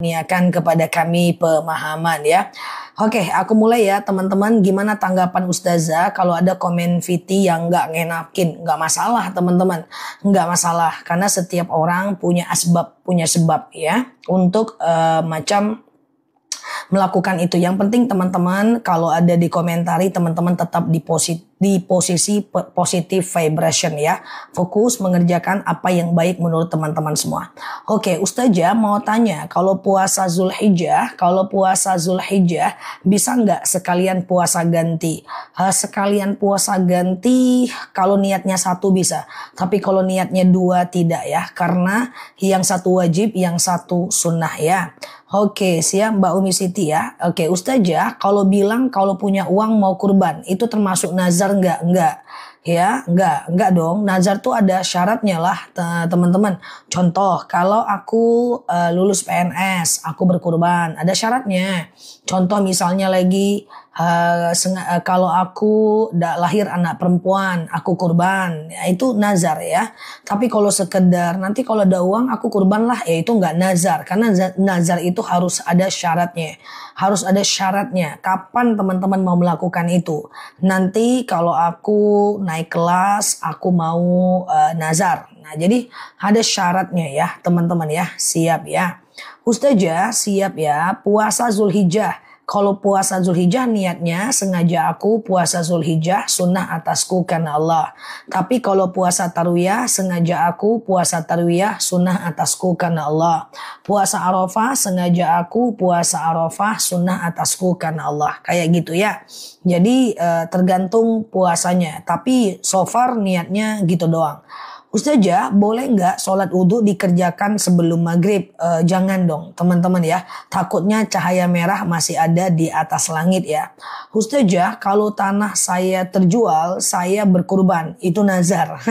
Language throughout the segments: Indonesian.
kurniakan kepada kami pemahaman ya. Oke, aku mulai ya teman-teman. Gimana tanggapan Ustazah kalau ada komen Viti yang nggak ngenakin? Nggak masalah teman-teman, nggak masalah karena setiap orang punya sebab ya untuk macam melakukan itu. Yang penting teman-teman kalau ada di komentari teman-teman tetap di posisi positive vibration ya. Fokus mengerjakan apa yang baik menurut teman-teman semua. Oke, Ustazah mau tanya, kalau puasa Zulhijjah bisa nggak sekalian puasa ganti? Sekalian puasa ganti kalau niatnya satu bisa. Tapi kalau niatnya dua tidak ya. Karena yang satu wajib, yang satu sunnah ya. Oke, siap Mbak Umi Siti ya. Oke, Ustazah kalau bilang kalau punya uang mau kurban, itu termasuk nazar enggak? Enggak. Ya, enggak dong. Nazar tuh ada syaratnya lah, teman-teman. Contoh, kalau aku lulus PNS, aku berkurban, ada syaratnya. Contoh misalnya lagi kalau aku lahir anak perempuan, aku kurban, ya, itu nazar ya. Tapi kalau sekedar nanti kalau ada uang aku kurban lah, ya itu enggak nazar. Karena nazar itu harus ada syaratnya. Harus ada syaratnya. Kapan teman-teman mau melakukan itu? Nanti kalau aku naik kelas, aku mau nazar. Nah, jadi ada syaratnya ya, teman-teman ya. Siap ya. Ustazah, siap ya. Puasa Zulhijjah. Kalau puasa Zulhijjah niatnya sengaja aku puasa Zulhijjah sunnah atasku karena Allah. Tapi kalau puasa Tarwiyah sengaja aku puasa Tarwiyah sunnah atasku karena Allah. Puasa Arafah sengaja aku puasa Arafah sunnah atasku karena Allah. Kayak gitu ya. Jadi tergantung puasanya. Tapi so far niatnya gitu doang. Ustazah, boleh nggak sholat wudhu dikerjakan sebelum maghrib? Jangan dong teman-teman ya. Takutnya cahaya merah masih ada di atas langit ya. Ustazah, kalau tanah saya terjual, saya berkurban. Itu nazar.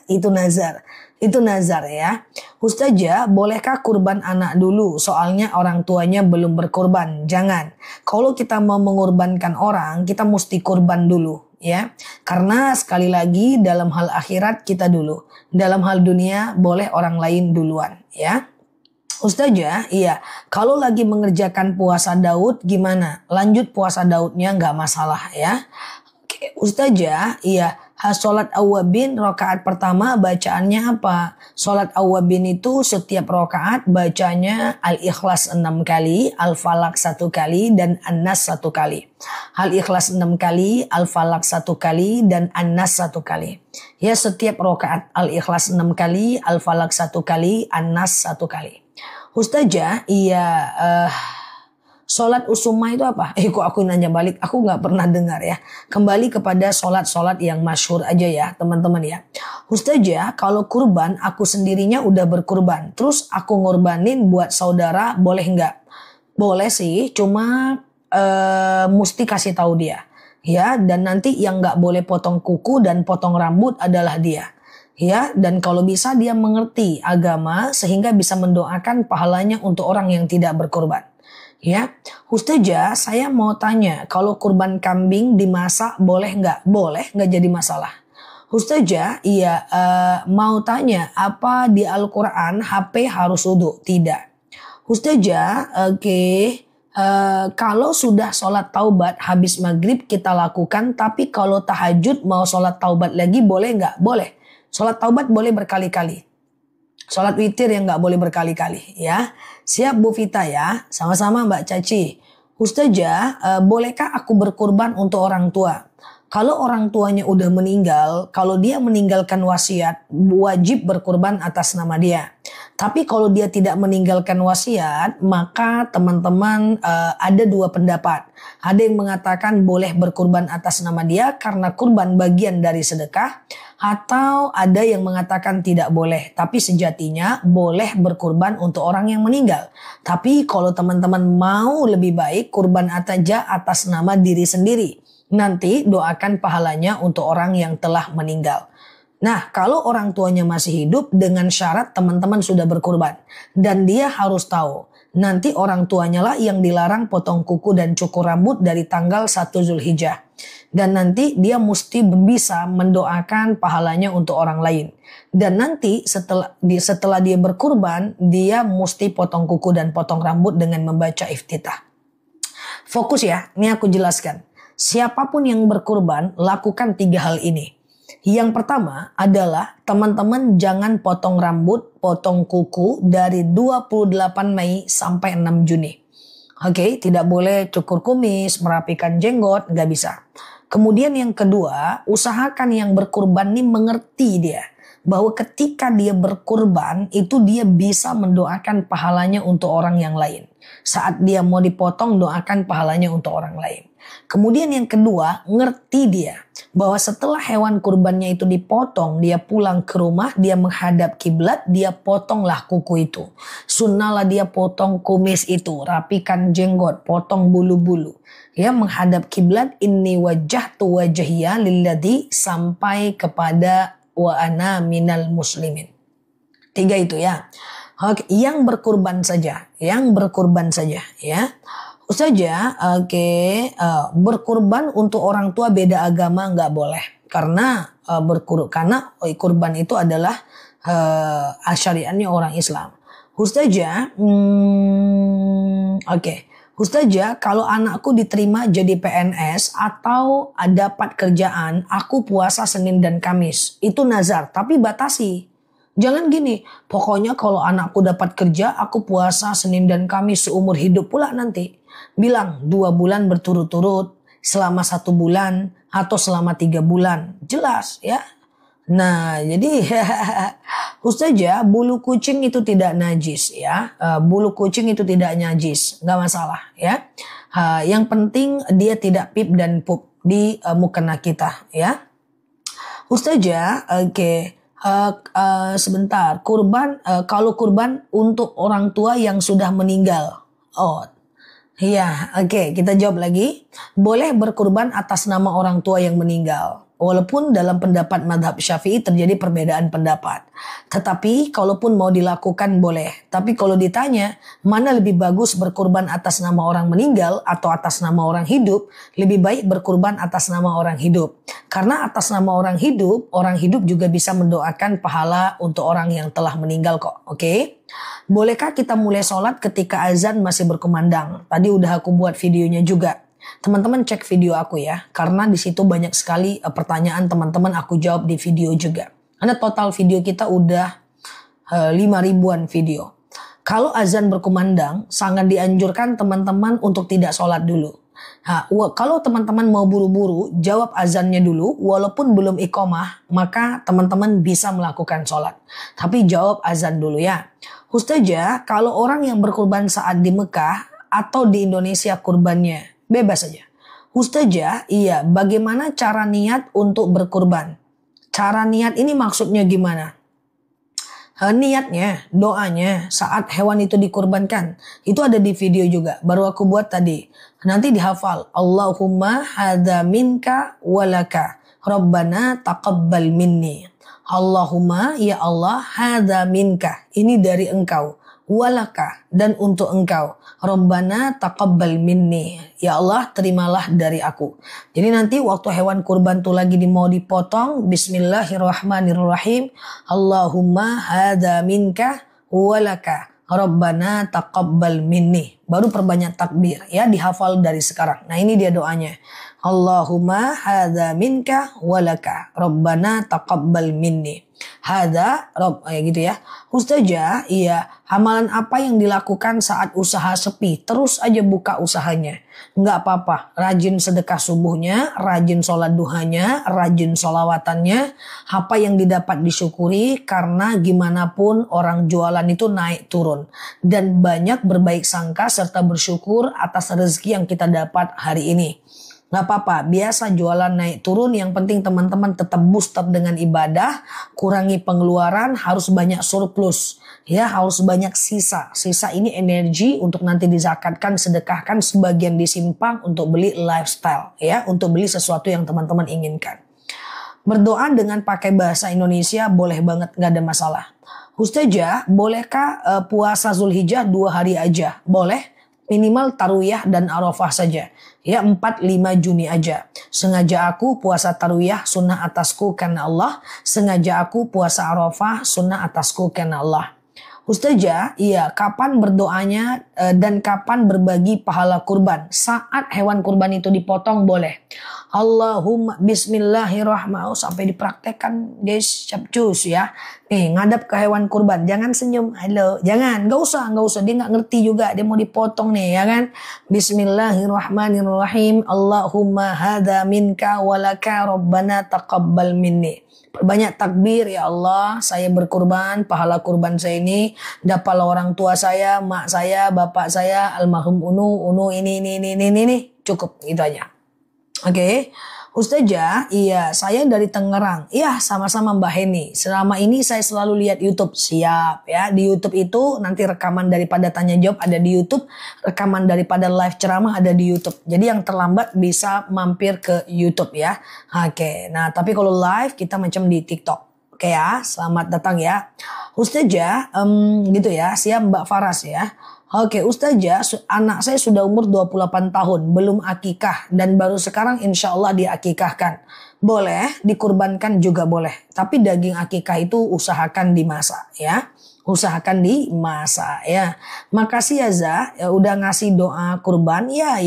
Itu nazar. Itu nazar ya. Ustazah, bolehkah kurban anak dulu? Soalnya orang tuanya belum berkurban. Jangan. Kalau kita mau mengorbankan orang, kita mesti kurban dulu. Ya, karena sekali lagi dalam hal akhirat kita dulu, dalam hal dunia boleh orang lain duluan ya. Ustazah, iya, kalau lagi mengerjakan puasa Daud gimana? Lanjut puasa Daudnya nggak masalah ya. Oke, Ustazah, iya, sholat awwabin rakaat pertama bacaannya apa? Sholat awwabin itu setiap rakaat bacanya Al-Ikhlas 6 kali, Al-Falaq 1 kali, dan An-Nas 1 kali. Al-Ikhlas 6 kali, Al-Falaq 1 kali, dan An-Nas 1 kali. Ya, setiap rakaat Al-Ikhlas 6 kali, Al-Falaq 1 kali, An-Nas 1 kali. Ustazah, iya, sholat usuma itu apa? Kok aku nanya balik? Aku nggak pernah dengar ya. Kembali kepada sholat-sholat yang masyhur aja ya teman-teman ya. Ustazah, kalau kurban aku sendirinya udah berkurban. Terus aku ngorbanin buat saudara boleh nggak? Boleh sih, cuma mesti kasih tahu dia. Ya, dan nanti yang nggak boleh potong kuku dan potong rambut adalah dia. Ya, dan kalau bisa dia mengerti agama sehingga bisa mendoakan pahalanya untuk orang yang tidak berkurban. Ya, Ustazah, saya mau tanya, kalau kurban kambing dimasak boleh nggak? Boleh, nggak jadi masalah. Ustazah, iya, mau tanya, apa di Al-Quran HP harus wudu? Tidak. Ustazah, oke, kalau sudah sholat taubat habis maghrib kita lakukan, tapi kalau tahajud mau sholat taubat lagi boleh nggak? Boleh. Sholat taubat boleh berkali-kali. Sholat witir yang nggak boleh berkali-kali ya. Siap Bu Vita ya. Sama-sama Mbak Caci. Ustazah, bolehkah aku berkurban untuk orang tua? Kalau orang tuanya udah meninggal, kalau dia meninggalkan wasiat, wajib berkurban atas nama dia. Tapi kalau dia tidak meninggalkan wasiat, maka teman-teman ada dua pendapat. Ada yang mengatakan boleh berkurban atas nama dia karena kurban bagian dari sedekah. Atau ada yang mengatakan tidak boleh. Tapi sejatinya boleh berkurban untuk orang yang meninggal. Tapi kalau teman-teman mau lebih baik kurban aja atas nama diri sendiri. Nanti doakan pahalanya untuk orang yang telah meninggal. Nah, kalau orang tuanya masih hidup dengan syarat teman-teman sudah berkurban. Dan dia harus tahu nanti orang tuanya lah yang dilarang potong kuku dan cukur rambut dari tanggal 1 Zulhijjah. Dan nanti dia mesti bisa mendoakan pahalanya untuk orang lain. Dan nanti setelah dia berkurban, dia mesti potong kuku dan potong rambut dengan membaca iftitah. Fokus ya, ini aku jelaskan. Siapapun yang berkurban, lakukan 3 hal ini. Yang pertama adalah teman-teman jangan potong rambut, potong kuku dari 28 Mei sampai 6 Juni. Oke, tidak boleh cukur kumis, merapikan jenggot, nggak bisa. Kemudian yang kedua, usahakan yang berkurban ini mengerti dia bahwa ketika dia berkurban itu dia bisa mendoakan pahalanya untuk orang yang lain. Saat dia mau dipotong, doakan pahalanya untuk orang lain. Kemudian yang kedua, ngerti dia bahwa setelah hewan kurbannya itu dipotong, dia pulang ke rumah, dia menghadap kiblat, dia potonglah kuku itu. Sunnahlah dia potong kumis itu, rapikan jenggot, potong bulu-bulu. Ya, menghadap kiblat, inni wajjahtu wajhiya lilladzi, sampai kepada wa ana minal muslimin. 3 itu ya. Oke, yang berkurban saja ya. Saja, berkurban untuk orang tua beda agama nggak boleh, karena kurban itu adalah syariatnya orang Islam. Ustazah, Ustazah, kalau anakku diterima jadi PNS atau dapat kerjaan, aku puasa Senin dan Kamis. Itu nazar, tapi batasi. Jangan gini, pokoknya kalau anakku dapat kerja, aku puasa Senin dan Kamis seumur hidup pula nanti. Bilang 2 bulan berturut-turut, selama 1 bulan, atau selama 3 bulan. Jelas ya. Nah, jadi Ustazah, bulu kucing itu tidak najis ya. Bulu kucing itu tidak najis, nggak masalah ya. Yang penting dia tidak pip dan pup di mukena kita ya. Ustazah, sebentar. Kalau kurban untuk orang tua yang sudah meninggal. Iya, kita jawab lagi. Boleh berkurban atas nama orang tua yang meninggal. Walaupun dalam pendapat madhab Syafi'i terjadi perbedaan pendapat. Tetapi kalaupun mau dilakukan boleh. Tapi kalau ditanya mana lebih bagus berkurban atas nama orang meninggal atau atas nama orang hidup, lebih baik berkurban atas nama orang hidup. Karena atas nama orang hidup juga bisa mendoakan pahala untuk orang yang telah meninggal kok. Oke? Bolehkah kita mulai sholat ketika azan masih berkumandang? Tadi udah aku buat videonya juga. Teman-teman cek video aku ya, karena di situ banyak sekali pertanyaan teman-teman aku jawab di video juga. Karena total video kita udah 5.000-an video. Kalau azan berkumandang, sangat dianjurkan teman-teman untuk tidak sholat dulu. Kalau teman-teman mau buru-buru, jawab azannya dulu, walaupun belum iqomah, maka teman-teman bisa melakukan sholat. Tapi jawab azan dulu ya. Ustazah, kalau orang yang berkurban saat di Mekah atau di Indonesia kurbannya, bebas saja. Ustazah, iya, bagaimana cara niat untuk berkurban? Cara niat ini maksudnya gimana? Niatnya, doanya saat hewan itu dikurbankan. Itu ada di video juga, baru aku buat tadi. Nanti dihafal. Allahumma hadza minka walaka. Rabbana taqabbal minni. Allahumma, ya Allah, hadza minka. Ini dari engkau. Walaka, dan untuk engkau. Rabbana taqabbal minni. Ya Allah, terimalah dari aku. Jadi nanti waktu hewan kurban tuh lagi mau dipotong, bismillahirrahmanirrahim. Allahumma hadza minka walaka. Rabbana taqabbal minni. Baru perbanyak takbir ya, dihafal dari sekarang. Nah, ini dia doanya. Allahumma hadza minka walaka. Rabbana taqabbal minni. Hadza Rabb, gitu ya. Ustazah, iya, amalan apa yang dilakukan saat usaha sepi? Terus aja buka usahanya. Nggak apa-apa. Rajin sedekah subuhnya, rajin sholat duhanya, rajin sholawatannya. Apa yang didapat disyukuri, karena gimana pun orang jualan itu naik turun. Dan banyak berbaik sangka serta bersyukur atas rezeki yang kita dapat hari ini. Gak apa-apa, biasa jualan naik turun, yang penting teman-teman tetap booster dengan ibadah, kurangi pengeluaran, harus banyak surplus, ya, harus banyak sisa. Sisa ini energi untuk nanti dizakatkan, sedekahkan, sebagian disimpan untuk beli lifestyle, ya, untuk beli sesuatu yang teman-teman inginkan. Berdoa dengan pakai bahasa Indonesia boleh banget, gak ada masalah. Ustazah, bolehkah puasa Zulhijjah 2 hari aja? Boleh. Minimal Tarwiyah dan Arafah saja. Ya 4-5 Juni aja. Sengaja aku puasa Tarwiyah sunnah atasku karena Allah. Sengaja aku puasa Arafah sunnah atasku karena Allah. Ustazah, iya, kapan berdoanya dan kapan berbagi pahala kurban? Saat hewan kurban itu dipotong boleh. Allahumma bismillahirrahmanirrahim. Sampai dipraktekkan guys, capcus ya. Nih, ngadap ke hewan kurban. Jangan senyum, halo. Jangan, gak usah. Dia gak ngerti juga, dia mau dipotong nih ya kan. Bismillahirrahmanirrahim. Allahumma hadha minka walaka rabbana taqabbal minni. Banyak takbir, ya Allah, saya berkurban, pahala kurban saya ini dapat orang tua saya, mak saya, bapak saya, almarhum Unu ini. Cukup, itu aja. Oke. Ustazah, iya, saya dari Tangerang. Iya, sama-sama Mbak Heni. Selama ini saya selalu lihat YouTube. Siap ya. Di YouTube itu nanti rekaman daripada tanya jawab ada di YouTube. Rekaman daripada live ceramah ada di YouTube. Jadi yang terlambat bisa mampir ke YouTube ya. Oke. Nah, tapi kalau live kita macam di TikTok. Oke ya, selamat datang ya. Ustazah, gitu ya. Siap Mbak Faras ya. Oke, Ustazah, anak saya sudah umur 28 tahun, belum akikah dan baru sekarang insya Allah diakikahkan. Boleh, dikurbankan juga boleh. Tapi daging akikah itu usahakan dimasak ya. Usahakan dimasak ya. Makasih ya Zah, ya udah ngasih doa kurban. Ya.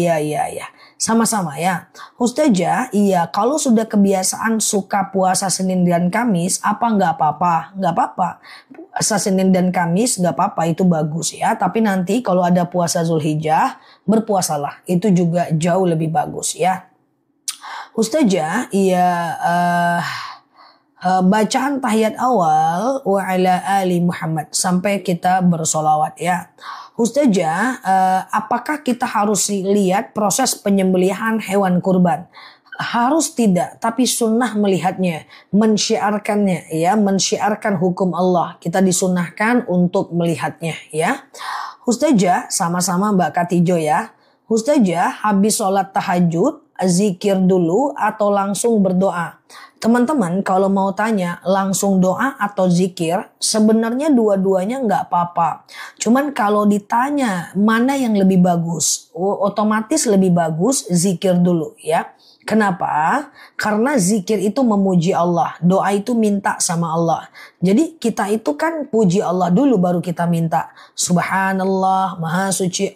Sama-sama ya. Ustazah, iya, kalau sudah kebiasaan suka puasa Senin dan Kamis, apa nggak apa-apa? Nggak apa-apa. Puasa Senin dan Kamis nggak apa-apa, itu bagus ya. Tapi nanti kalau ada puasa Zulhijjah, berpuasalah. Itu juga jauh lebih bagus ya. Ustazah, iya, bacaan tahiyat awal wa ala ali Muhammad sampai kita bersolawat ya. Ustazah, apakah kita harus lihat proses penyembelihan hewan kurban? Harus tidak, tapi sunnah melihatnya, mensyiarkannya ya, mensyiarkan hukum Allah. Kita disunnahkan untuk melihatnya ya. Ustazah, sama-sama Mbak Katijo ya. Ustazah, habis sholat tahajud, zikir dulu atau langsung berdoa? Teman-teman kalau mau tanya langsung doa atau zikir, sebenarnya dua-duanya nggak apa-apa. Cuman kalau ditanya mana yang lebih bagus, otomatis lebih bagus zikir dulu ya. Kenapa? Karena zikir itu memuji Allah. Doa itu minta sama Allah. Jadi kita itu kan puji Allah dulu baru kita minta. Subhanallah, maha suci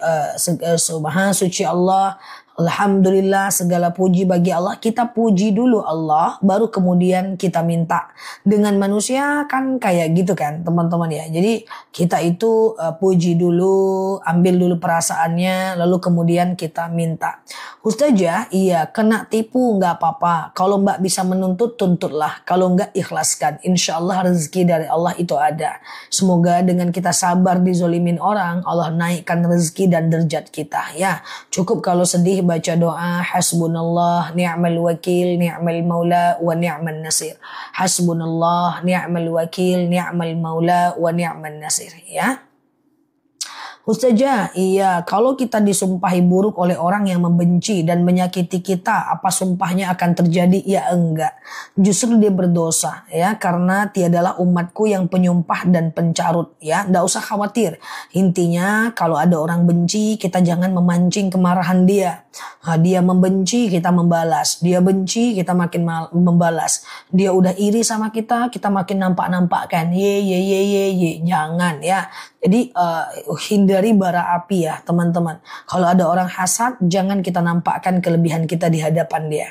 Allah. Alhamdulillah, segala puji bagi Allah. Kita puji dulu Allah, baru kemudian kita minta. Dengan manusia kan kayak gitu kan teman-teman ya. Jadi kita itu puji dulu, ambil dulu perasaannya, lalu kemudian kita minta. Ustazah, iya, kena tipu nggak apa-apa. Kalau Mbak bisa menuntut, tuntutlah. Kalau nggak, ikhlaskan. Insya Allah rezeki dari Allah itu ada. Semoga dengan kita sabar dizolimin orang, Allah naikkan rezeki dan derajat kita ya. Cukup kalau sedih baca doa hasbunallah ni'mal wakil ni'mal maula wa ni'man nasir. Hasbunallah ni'mal wakil ni'mal maula wa ni'man nasir ya. Ustazah, iya, kalau kita disumpahi buruk oleh orang yang membenci dan menyakiti kita, apa sumpahnya akan terjadi? Ya enggak. Justru dia berdosa ya, karena tiadalah umatku yang penyumpah dan pencarut ya. Nggak usah khawatir. Intinya kalau ada orang benci, kita jangan memancing kemarahan dia. Nah, dia membenci, kita membalas. Dia benci, kita makin membalas. Dia udah iri sama kita makin nampak-nampakkan. Ye. Jangan ya. Jadi hindari bara api ya teman-teman. Kalau ada orang hasad, jangan kita nampakkan kelebihan kita di hadapan dia.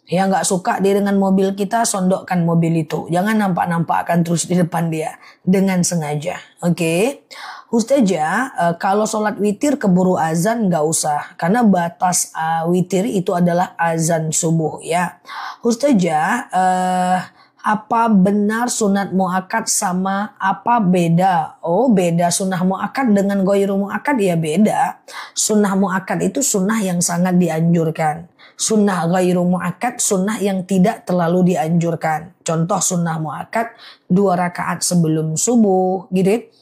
Ya, nggak suka dia dengan mobil kita, sondokkan mobil itu. Jangan nampak-nampakkan terus di depan dia dengan sengaja. Oke. Ustazah, kalau sholat witir keburu azan nggak usah. Karena batas witir itu adalah azan subuh ya. Ustazah, apa benar sunat muakkad sama apa beda? Oh, beda sunnah muakkad dengan ghairu muakkad ya beda. Sunnah muakkad itu sunnah yang sangat dianjurkan. Sunnah ghairu muakkad sunnah yang tidak terlalu dianjurkan. Contoh sunnah muakkad 2 rakaat sebelum subuh gitu.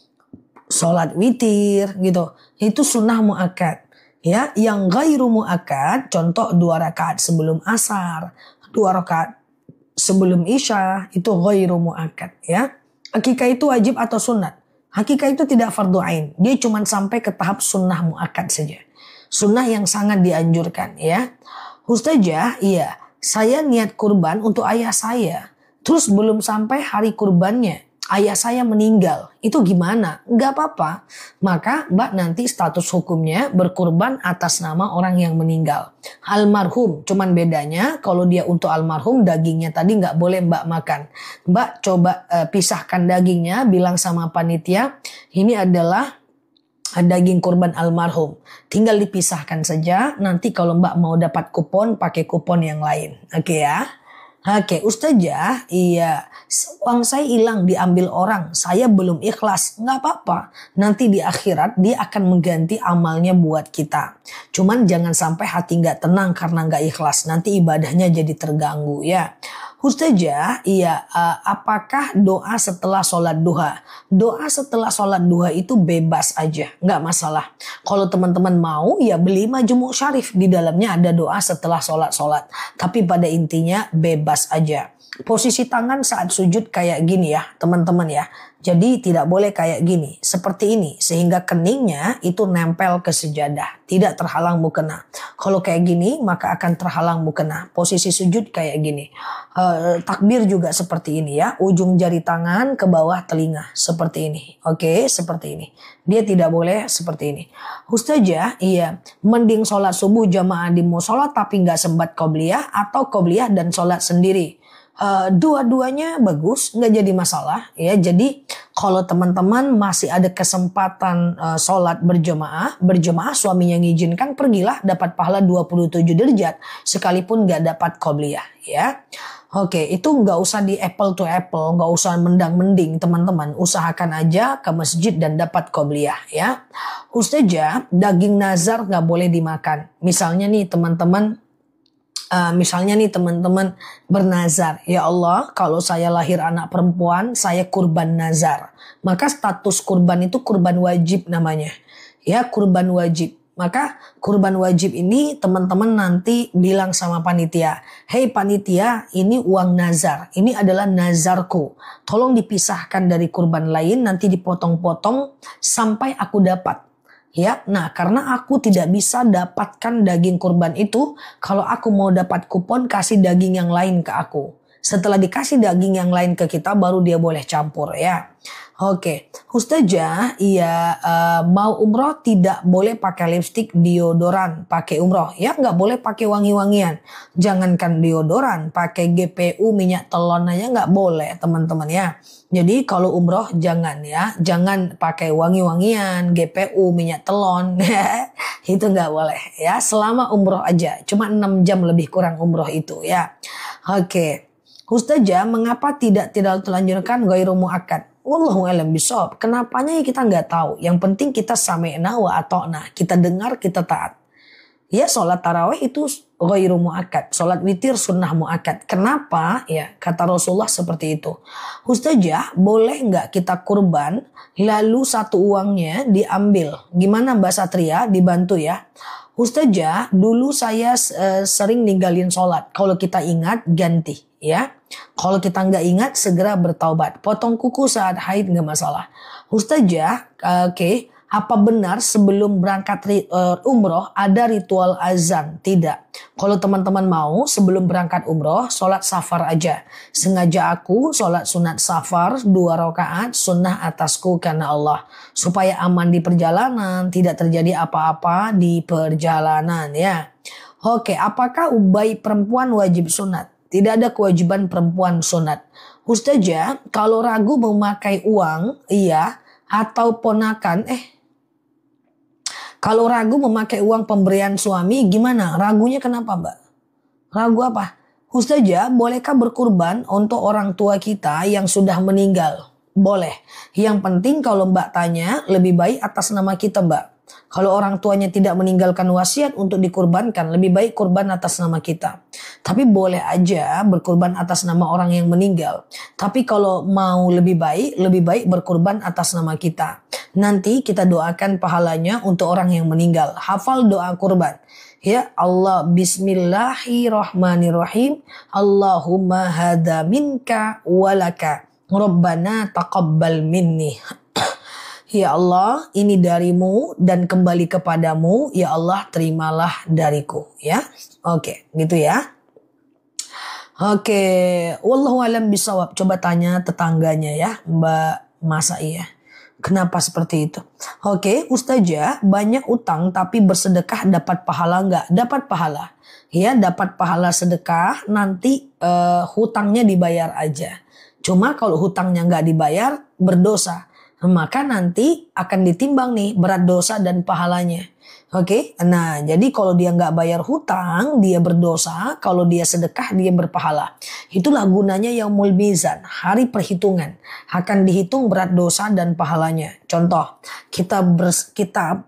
Salat witir gitu. Itu sunnah muakkad. Ya, yang ghairu muakkad contoh 2 rakaat sebelum asar, 2 rakaat sebelum isya, itu ghairu muakkad ya. Akikah itu wajib atau sunat? Akikah itu tidak fardu ain. Dia cuma sampai ke tahap sunnah muakkad saja. Sunnah yang sangat dianjurkan ya. Ustazah, iya, saya niat kurban untuk ayah saya. Terus belum sampai hari kurbannya, ayah saya meninggal. Itu gimana? Nggak apa-apa. Maka Mbak nanti status hukumnya berkurban atas nama orang yang meninggal. Almarhum, cuman bedanya kalau dia untuk almarhum dagingnya tadi nggak boleh Mbak makan. Mbak coba pisahkan dagingnya, bilang sama panitia, ini adalah daging kurban almarhum. Tinggal dipisahkan saja. Nanti kalau Mbak mau dapat kupon, pakai kupon yang lain. Oke ya. Oke, Ustazah, iya, uang saya hilang diambil orang, saya belum ikhlas, nggak apa-apa. Nanti di akhirat dia akan mengganti amalnya buat kita. Cuman jangan sampai hati nggak tenang karena nggak ikhlas, nanti ibadahnya jadi terganggu ya. Ustazah, iya, apakah doa setelah sholat duha? Doa setelah sholat duha itu bebas aja, nggak masalah. Kalau teman-teman mau, ya beli majmu' syarif, di dalamnya ada doa setelah sholat. Tapi pada intinya bebas aja. Posisi tangan saat sujud kayak gini ya teman-teman ya. Jadi tidak boleh kayak gini, seperti ini. Sehingga keningnya itu nempel ke sejadah, tidak terhalang mukena. Kalau kayak gini maka akan terhalang mukena. Posisi sujud kayak gini. Takbir juga seperti ini ya. Ujung jari tangan ke bawah telinga, seperti ini. Oke, seperti ini. Dia tidak boleh seperti ini. Ustazah, iya, mending sholat subuh jamaah di musola tapi nggak sembat qobliyah atau qobliyah dan sholat sendiri. Dua-duanya bagus, nggak jadi masalah ya. Jadi kalau teman-teman masih ada kesempatan sholat berjemaah suaminya ngizinkan, pergilah, dapat pahala 27 derajat sekalipun nggak dapat qobliyah ya. Oke, itu nggak usah di apple to apple, nggak usah mendang-mending teman-teman. Usahakan aja ke masjid dan dapat qobliyah ya. Ustazah, daging nazar nggak boleh dimakan. Misalnya nih teman-teman bernazar, ya Allah, kalau saya lahir anak perempuan, saya kurban nazar. Maka status kurban itu kurban wajib namanya. Ya, kurban wajib. Maka kurban wajib ini teman-teman nanti bilang sama panitia, "Hei panitia, ini uang nazar. Ini adalah nazarku. Tolong dipisahkan dari kurban lain, nanti dipotong-potong sampai aku dapat." Ya, nah karena aku tidak bisa dapatkan daging kurban itu, kalau aku mau dapat kupon kasih daging yang lain ke aku. Setelah dikasih daging yang lain ke kita baru dia boleh campur ya. Oke, Ustazah, iya, mau umroh tidak boleh pakai lipstik, deodoran, pakai umroh. Ya nggak boleh pakai wangi-wangian. Jangankan deodoran, pakai GPU minyak telon aja nggak boleh teman-teman ya. Jadi kalau umroh jangan ya, jangan pakai wangi-wangian, GPU minyak telon, itu nggak boleh ya. Selama umroh aja, cuma 6 jam lebih kurang umroh itu ya. Oke, Ustazah, mengapa tidak telanjurkan ghairu muakkad? Wallahu a'lam bishawab. Kenapanya kita nggak tahu. Yang penting kita sami'na wa ata'na. Kita dengar, kita taat. Ya, sholat tarawih itu ghairu muakkad. Sholat witir sunnah muakkad. Kenapa? Ya, kata Rasulullah seperti itu. Ustazah, boleh nggak kita kurban lalu satu uangnya diambil? Gimana Mbak Satria? Dibantu ya. Ustazah, dulu saya sering ninggalin sholat. Kalau kita ingat, ganti ya. Kalau kita nggak ingat, segera bertaubat. Potong kuku saat haid nggak masalah. Ustazah, oke. Apa benar sebelum berangkat umroh ada ritual azan? Tidak. Kalau teman-teman mau sebelum berangkat umroh sholat safar aja. Sengaja aku sholat sunat safar 2 rakaat sunnah atasku karena Allah. Supaya aman di perjalanan, tidak terjadi apa-apa di perjalanan ya. Oke, apakah bayi perempuan wajib sunat? Tidak ada kewajiban perempuan sunat. Ustazah, kalau ragu memakai uang, iya, atau ponakan, kalau ragu memakai uang pemberian suami, gimana? Ragunya kenapa, Mbak? Ragu apa? Ustazah, bolehkah berkurban untuk orang tua kita yang sudah meninggal? Boleh. Yang penting kalau Mbak tanya, lebih baik atas nama kita, Mbak. Kalau orang tuanya tidak meninggalkan wasiat untuk dikurbankan, lebih baik kurban atas nama kita. Tapi boleh aja berkurban atas nama orang yang meninggal. Tapi kalau mau lebih baik berkurban atas nama kita. Nanti kita doakan pahalanya untuk orang yang meninggal. Hafal doa kurban. Ya Allah, bismillahirrahmanirrahim. Allahumma hadha minka walaka. Rabbana taqabbal minni. Ya Allah, ini darimu dan kembali kepadamu. Ya Allah, terimalah dariku. Ya, oke, gitu ya. Oke, wallahu alam bisawab. Coba tanya tetangganya ya, Mbak Masa ya. Kenapa seperti itu? Oke, Ustazah, banyak utang tapi bersedekah dapat pahala nggak? Dapat pahala. Ya, dapat pahala sedekah, nanti hutangnya dibayar aja. Cuma kalau hutangnya nggak dibayar, berdosa. Maka nanti akan ditimbang nih berat dosa dan pahalanya. Oke, nah jadi kalau dia nggak bayar hutang, dia berdosa. Kalau dia sedekah, dia berpahala. Itulah gunanya yaumul mizan, hari perhitungan. Akan dihitung berat dosa dan pahalanya. Contoh, kita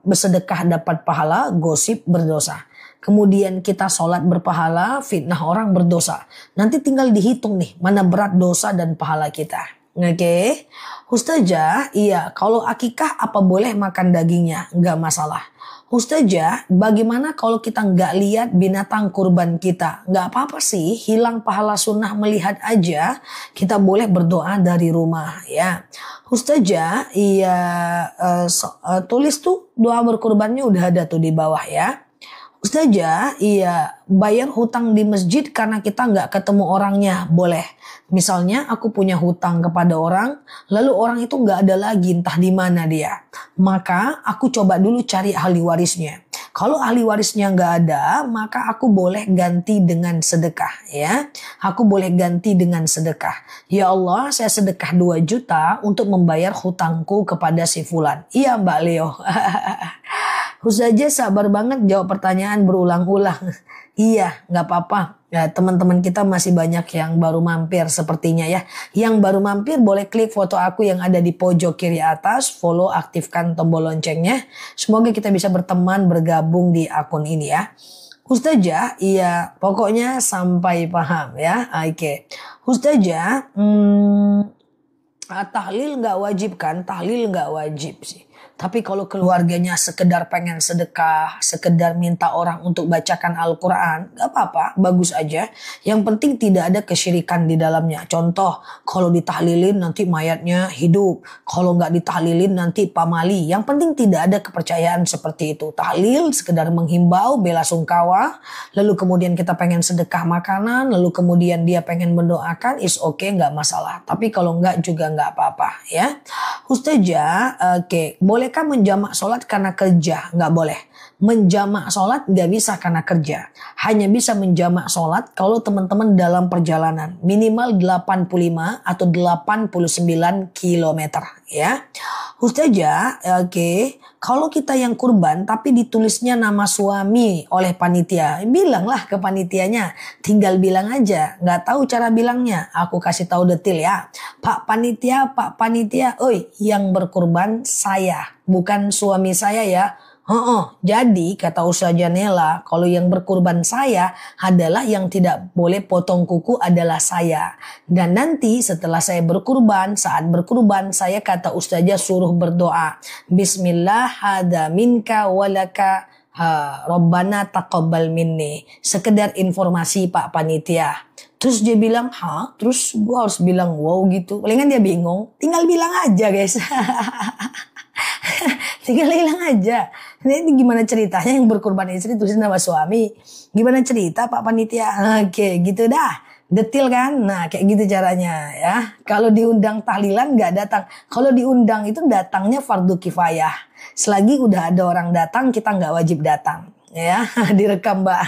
bersedekah dapat pahala, gosip berdosa. Kemudian kita sholat berpahala, fitnah orang berdosa. Nanti tinggal dihitung nih, mana berat dosa dan pahala kita. Oke, Ustazah, iya kalau akikah apa boleh makan dagingnya? Nggak masalah. Ustazah, bagaimana kalau kita nggak lihat binatang kurban kita? Nggak apa-apa sih, hilang pahala sunnah melihat aja. Kita boleh berdoa dari rumah ya. Ustazah, iya tulis tuh doa berkurbannya udah ada tuh di bawah ya. Ustazah, iya bayar hutang di masjid karena kita nggak ketemu orangnya, boleh. Misalnya aku punya hutang kepada orang, lalu orang itu nggak ada lagi, entah di mana dia. Maka aku coba dulu cari ahli warisnya. Kalau ahli warisnya nggak ada, maka aku boleh ganti dengan sedekah ya. Aku boleh ganti dengan sedekah. Ya Allah, saya sedekah 2 juta untuk membayar hutangku kepada si fulan. Iya Mbak Leo. Ustazah sabar banget jawab pertanyaan berulang-ulang. Iya, nggak apa-apa. Ya, teman-teman kita masih banyak yang baru mampir sepertinya ya. Yang baru mampir boleh klik foto aku yang ada di pojok kiri atas. Follow, aktifkan tombol loncengnya. Semoga kita bisa berteman, bergabung di akun ini ya. Ustazah, iya pokoknya sampai paham ya. Oke. Ustazah, tahlil nggak wajib kan? Tahlil nggak wajib sih. Tapi kalau keluarganya sekedar pengen sedekah, sekedar minta orang untuk bacakan Al-Quran, gak apa-apa, bagus aja. Yang penting tidak ada kesyirikan di dalamnya. Contoh, kalau ditahlilin nanti mayatnya hidup. Kalau gak ditahlilin nanti pamali. Yang penting tidak ada kepercayaan seperti itu. Tahlil sekedar menghimbau, bela sungkawa. Lalu kemudian kita pengen sedekah makanan. Lalu kemudian dia pengen mendoakan, is okay, gak masalah. Tapi kalau gak juga gak apa-apa ya. Ustazah, oke, bolehkah menjamak sholat karena kerja? Nggak boleh. Menjamak sholat nggak bisa karena kerja. Hanya bisa menjamak sholat kalau teman-teman dalam perjalanan. Minimal 85 atau 89 kilometer. Ya. Ustazah, oke, kalau kita yang kurban tapi ditulisnya nama suami oleh panitia, bilanglah ke panitianya, tinggal bilang aja, nggak tahu cara bilangnya, aku kasih tahu detail ya. Pak panitia, oi, yang berkurban saya, bukan suami saya ya. Jadi kata Ustazah Nela, kalau yang berkurban saya adalah yang tidak boleh potong kuku adalah saya. Dan nanti setelah saya berkurban, saat berkurban saya kata Ustazah suruh berdoa. Bismillah hada minka walaka Rabbana taqabbal minni. Sekedar informasi Pak Panitia. Terus dia bilang, terus gue harus bilang wow gitu. Palingan dia bingung, tinggal bilang aja guys. Tinggal bilang aja. Ini gimana ceritanya yang berkurban istri tulis nama suami. Gimana cerita Pak Panitia? Oke, gitu dah. Detil kan? Nah, kayak gitu caranya ya. Kalau diundang tahlilan nggak datang. Kalau diundang itu datangnya fardu kifayah. Selagi udah ada orang datang, kita nggak wajib datang. Ya, direkam Mbak.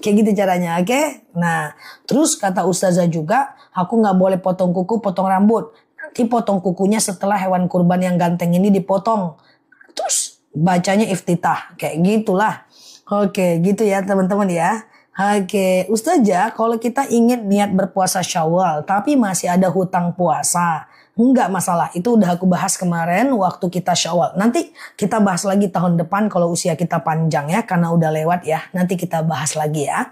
Kayak gitu caranya, oke? Nah, terus kata Ustazah juga, aku nggak boleh potong kuku, potong rambut. Nanti potong kukunya setelah hewan kurban yang ganteng ini dipotong. Terus bacanya iftitah, kayak gitulah. Oke, gitu ya teman-teman ya. Oke, Ustazah, kalau kita ingin niat berpuasa Syawal, tapi masih ada hutang puasa, enggak masalah. Itu udah aku bahas kemarin waktu kita Syawal. Nanti kita bahas lagi tahun depan kalau usia kita panjang ya, karena udah lewat ya. Nanti kita bahas lagi ya.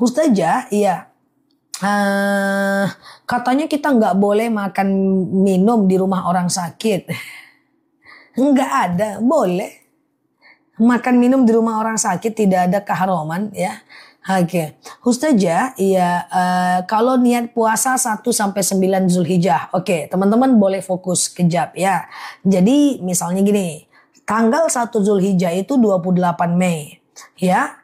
Ustazah, iya. Katanya kita nggak boleh makan minum di rumah orang sakit. Enggak ada, boleh. Makan minum di rumah orang sakit tidak ada keharaman ya. Oke, Ustazah, ya kalau niat puasa 1 sampai 9 Zulhijjah, oke, teman-teman boleh fokus kejap ya. Jadi misalnya gini, tanggal 1 Zulhijjah itu 28 Mei. Ya,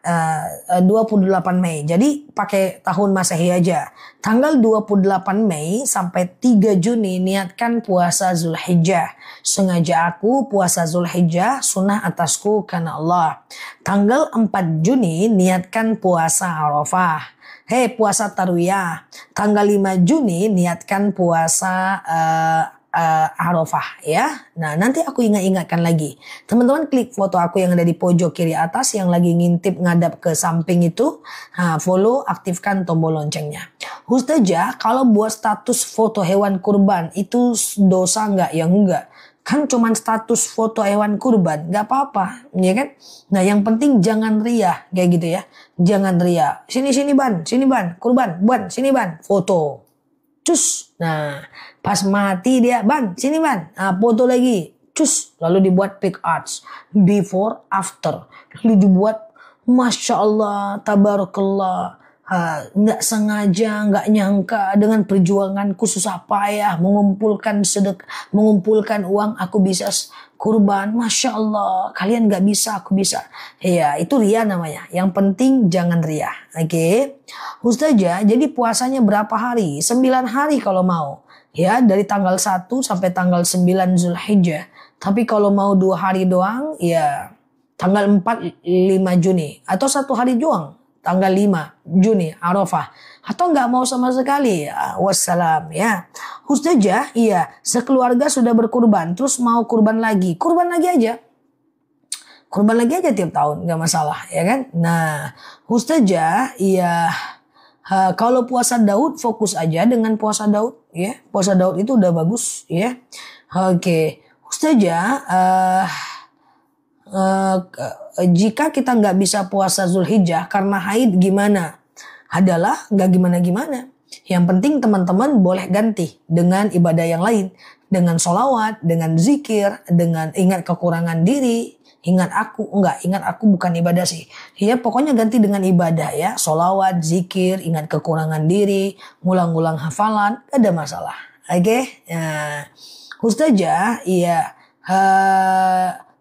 28 Mei. Jadi pakai tahun Masehi aja. Tanggal 28 Mei sampai 3 Juni niatkan puasa Zulhijjah. Sengaja aku puasa Zulhijjah sunnah atasku karena Allah. Tanggal 4 Juni niatkan puasa Arafah. Puasa Tarwiyah. Tanggal 5 Juni niatkan puasa Arafah ya. Nah, nanti aku ingatkan lagi. Teman-teman klik foto aku yang ada di pojok kiri atas yang lagi ngintip ngadap ke samping itu. Follow, aktifkan tombol loncengnya. Ustazah, kalau buat status foto hewan kurban itu dosa nggak? Ya enggak. Kan cuman status foto hewan kurban, nggak apa-apa, ya kan? Nah, yang penting jangan riah kayak gitu ya. Jangan riah. Sini ban, kurban, sini ban, foto. Cus. Nah, pas mati dia, ban, sini ban. Nah, foto lagi. Cus. Lalu dibuat pic arts. Before, after. Lalu dibuat, Masya Allah, Tabarakallah. Nggak sengaja, nggak nyangka dengan perjuanganku susah payah mengumpulkan uang, aku bisa kurban. Masya Allah, kalian nggak bisa, aku bisa. Ya, itu ria namanya. Yang penting jangan ria. Oke. Ustazah, jadi puasanya berapa hari? 9 hari kalau mau. Ya, dari tanggal 1 sampai tanggal 9 Zulhijjah. Tapi kalau mau 2 hari doang, ya tanggal 4, 5 Juni. Atau 1 hari doang. Tanggal 5 Juni, Arafah. Atau nggak mau sama sekali, wassalam ya. Ustazah, iya, sekeluarga sudah berkurban, terus mau kurban lagi aja. Kurban lagi aja tiap tahun, nggak masalah, ya kan? Nah, Ustazah, iya, kalau puasa Daud, fokus aja dengan puasa Daud, ya. Puasa Daud itu udah bagus, ya. Oke, Ustazah, jika kita nggak bisa puasa Zulhijjah karena haid gimana? Adalah nggak gimana-gimana. Yang penting teman-teman boleh ganti dengan ibadah yang lain. Dengan sholawat, dengan zikir, dengan ingat kekurangan diri. Ingat aku bukan ibadah sih. Ya pokoknya ganti dengan ibadah ya. Sholawat, zikir, ingat kekurangan diri, ngulang-ngulang hafalan, gak ada masalah. Oke? Nah, Ustazah, iya.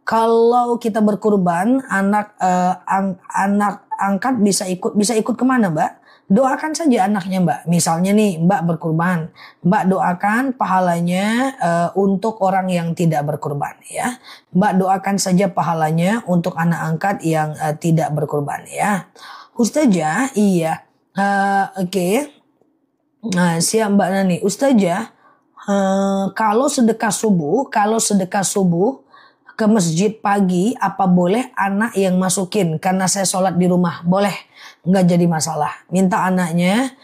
Kalau kita berkurban, anak angkat bisa ikut kemana, Mbak? Doakan saja anaknya, Mbak. Misalnya nih, Mbak berkurban, Mbak doakan pahalanya untuk orang yang tidak berkurban, ya. Mbak doakan saja pahalanya untuk anak angkat yang tidak berkurban, ya. Ustazah, iya, oke. Nah, siap Mbak Nani. Ustazah, kalau sedekah subuh ke masjid pagi, apa boleh anak yang masukin karena saya sholat di rumah? Boleh, nggak jadi masalah. Minta anaknya,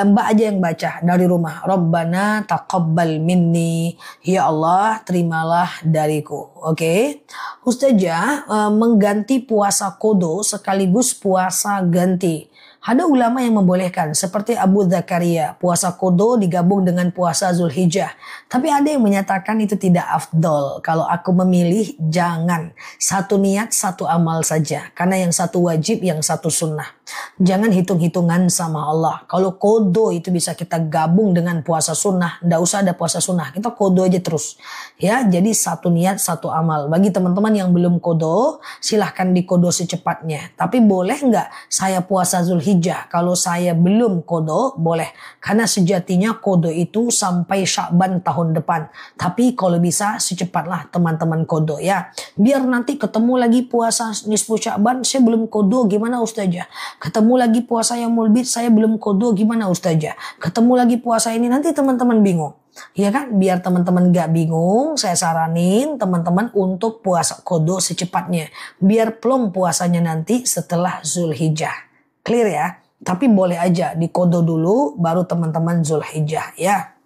Mbak aja yang baca dari rumah. Rabbana taqabbal minni, ya Allah terimalah dariku. Oke. Ustazah, mengganti puasa kodo sekaligus puasa ganti. Ada ulama yang membolehkan seperti Abu Zakaria, puasa kodo digabung dengan puasa Zulhijjah. Tapi ada yang menyatakan itu tidak afdol. Kalau aku memilih jangan. Satu niat, satu amal saja. Karena yang satu wajib, yang satu sunnah. Jangan hitung-hitungan sama Allah. Kalau kodo itu bisa kita gabung dengan puasa sunnah. Nggak usah ada puasa sunnah. Kita kodo aja terus. Ya, jadi satu niat, satu amal. Bagi teman-teman yang belum kodo, silahkan dikodo secepatnya. Tapi boleh nggak saya puasa Zulhijjah? Kalau saya belum kodo, boleh. Karena sejatinya kodo itu sampai Sya'ban tahun depan. Tapi kalau bisa secepatlah teman-teman kodo ya. Biar nanti ketemu lagi puasa nisfu Sya'ban, saya belum kodo, gimana Ustazah? Ketemu lagi puasa yang mulbid, saya belum kodo, gimana Ustazah? Ketemu lagi puasa ini, nanti teman-teman bingung. Ya kan, biar teman-teman gak bingung, saya saranin teman-teman untuk puasa kodo secepatnya. Biar plong puasanya nanti setelah Zulhijjah. Clear ya? Tapi boleh aja dikodo dulu baru teman-teman Zulhijjah ya.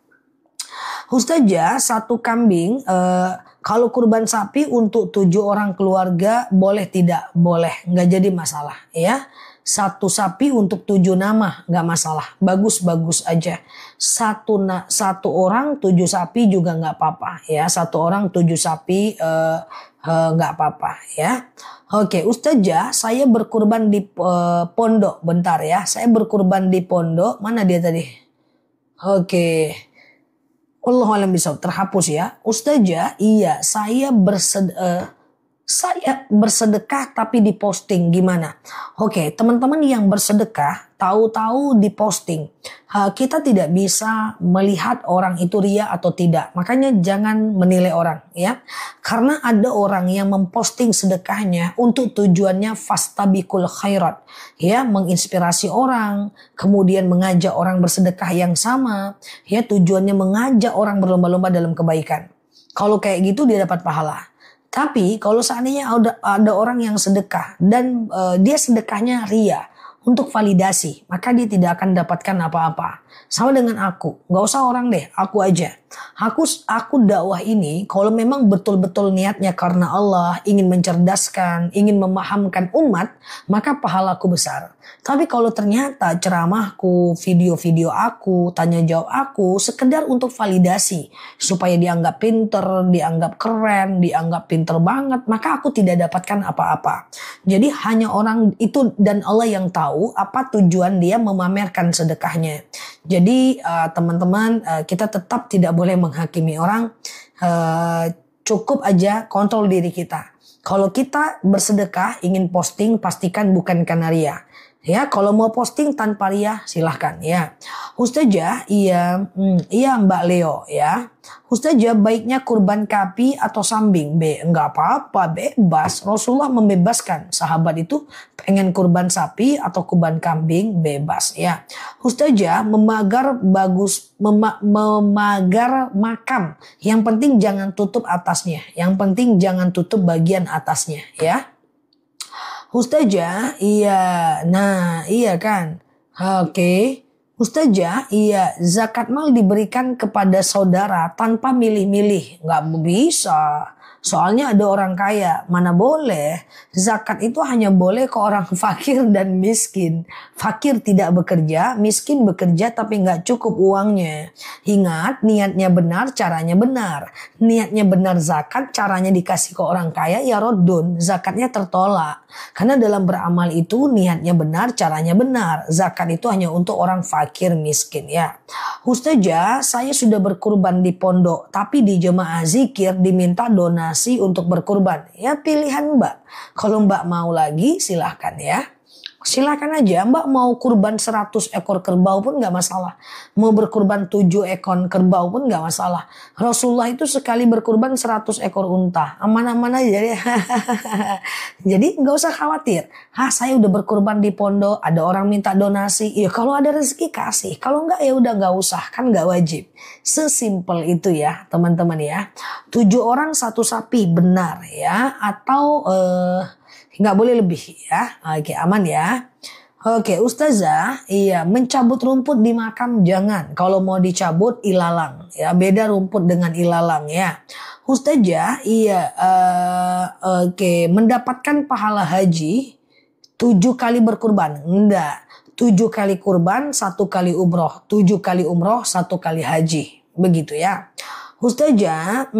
Ustazah, satu kambing kalau kurban sapi untuk 7 orang keluarga boleh tidak? Boleh, nggak jadi masalah ya. Satu sapi untuk 7 nama nggak masalah, bagus-bagus aja. Satu orang 7 sapi juga nggak apa-apa ya. Satu orang 7 sapi nggak apa-apa ya. Oke, Ustazah, saya berkurban di pondok. Bentar ya, saya berkurban di pondok. Mana dia tadi? Oke. Wallahualam bisawab, terhapus ya. Ustazah, iya saya bersedekah tapi diposting, gimana? Oke, teman-teman yang bersedekah tahu-tahu diposting. Kita tidak bisa melihat orang itu ria atau tidak. Makanya jangan menilai orang ya. Karena ada orang yang memposting sedekahnya untuk tujuannya fastabiqul khairat. Ya, menginspirasi orang, kemudian mengajak orang bersedekah yang sama. Ya, tujuannya mengajak orang berlomba-lomba dalam kebaikan. Kalau kayak gitu dia dapat pahala. Tapi kalau seandainya ada orang yang sedekah dan dia sedekahnya ria untuk validasi, maka dia tidak akan dapatkan apa-apa. Sama dengan aku, nggak usah orang deh, aku aja. Aku dakwah ini kalau memang betul-betul niatnya karena Allah, ingin mencerdaskan, ingin memahamkan umat, maka pahalaku besar. Tapi kalau ternyata ceramahku, video-video aku, tanya jawab aku, sekedar untuk validasi, supaya dianggap pinter, dianggap keren, dianggap pinter banget, maka aku tidak dapatkan apa-apa. Jadi hanya orang itu dan Allah yang tahu apa tujuan dia memamerkan sedekahnya. Jadi teman-teman, kita tetap tidak boleh menghakimi orang, cukup aja kontrol diri kita. Kalau kita bersedekah ingin posting, pastikan bukan karena ria. Ya, kalau mau posting tanpa ria silahkan ya. Ustazah, iya Mbak Leo ya. Ustazah, baiknya kurban kapi atau sambing? Enggak apa-apa, bebas. Rasulullah membebaskan. Sahabat itu pengen kurban sapi atau kurban kambing, bebas ya. Ustazah, memagar makam. Yang penting jangan tutup atasnya. Yang penting jangan tutup bagian atasnya ya. Ustazah, iya. Nah, iya kan? Oke. Ustazah, iya. Zakat mal diberikan kepada saudara tanpa milih-milih. Nggak bisa. Soalnya ada orang kaya, mana boleh. Zakat itu hanya boleh ke orang fakir dan miskin. Fakir tidak bekerja, miskin bekerja tapi nggak cukup uangnya. Ingat, niatnya benar, caranya benar. Niatnya benar zakat, caranya dikasih ke orang kaya, ya rodun, zakatnya tertolak. Karena dalam beramal itu niatnya benar, caranya benar. Zakat itu hanya untuk orang fakir miskin ya. Ustazah, saya sudah berkurban di pondok, tapi di jemaah zikir diminta donasi untuk berkurban. Ya pilihan Mbak. Kalau Mbak mau lagi silahkan ya. Silahkan aja, Mbak mau kurban 100 ekor kerbau pun gak masalah. Mau berkurban 7 ekor kerbau pun gak masalah. Rasulullah itu sekali berkurban 100 ekor unta. Aman-aman aja ya. Jadi gak usah khawatir. Saya udah berkurban di pondok, ada orang minta donasi. Ya kalau ada rezeki kasih. Kalau enggak ya udah gak usah, kan gak wajib. Sesimpel itu ya teman-teman ya. 7 orang 1 sapi benar ya. Atau nggak boleh lebih ya. Oke, aman ya. Oke, Ustazah, iya, mencabut rumput di makam jangan. Kalau mau dicabut ilalang ya, beda rumput dengan ilalang ya. Ustazah, iya, oke, mendapatkan pahala haji 7 kali berkurban. Enggak, 7 kali kurban 1 kali umroh, 7 kali umroh 1 kali haji, begitu ya. Ustazah,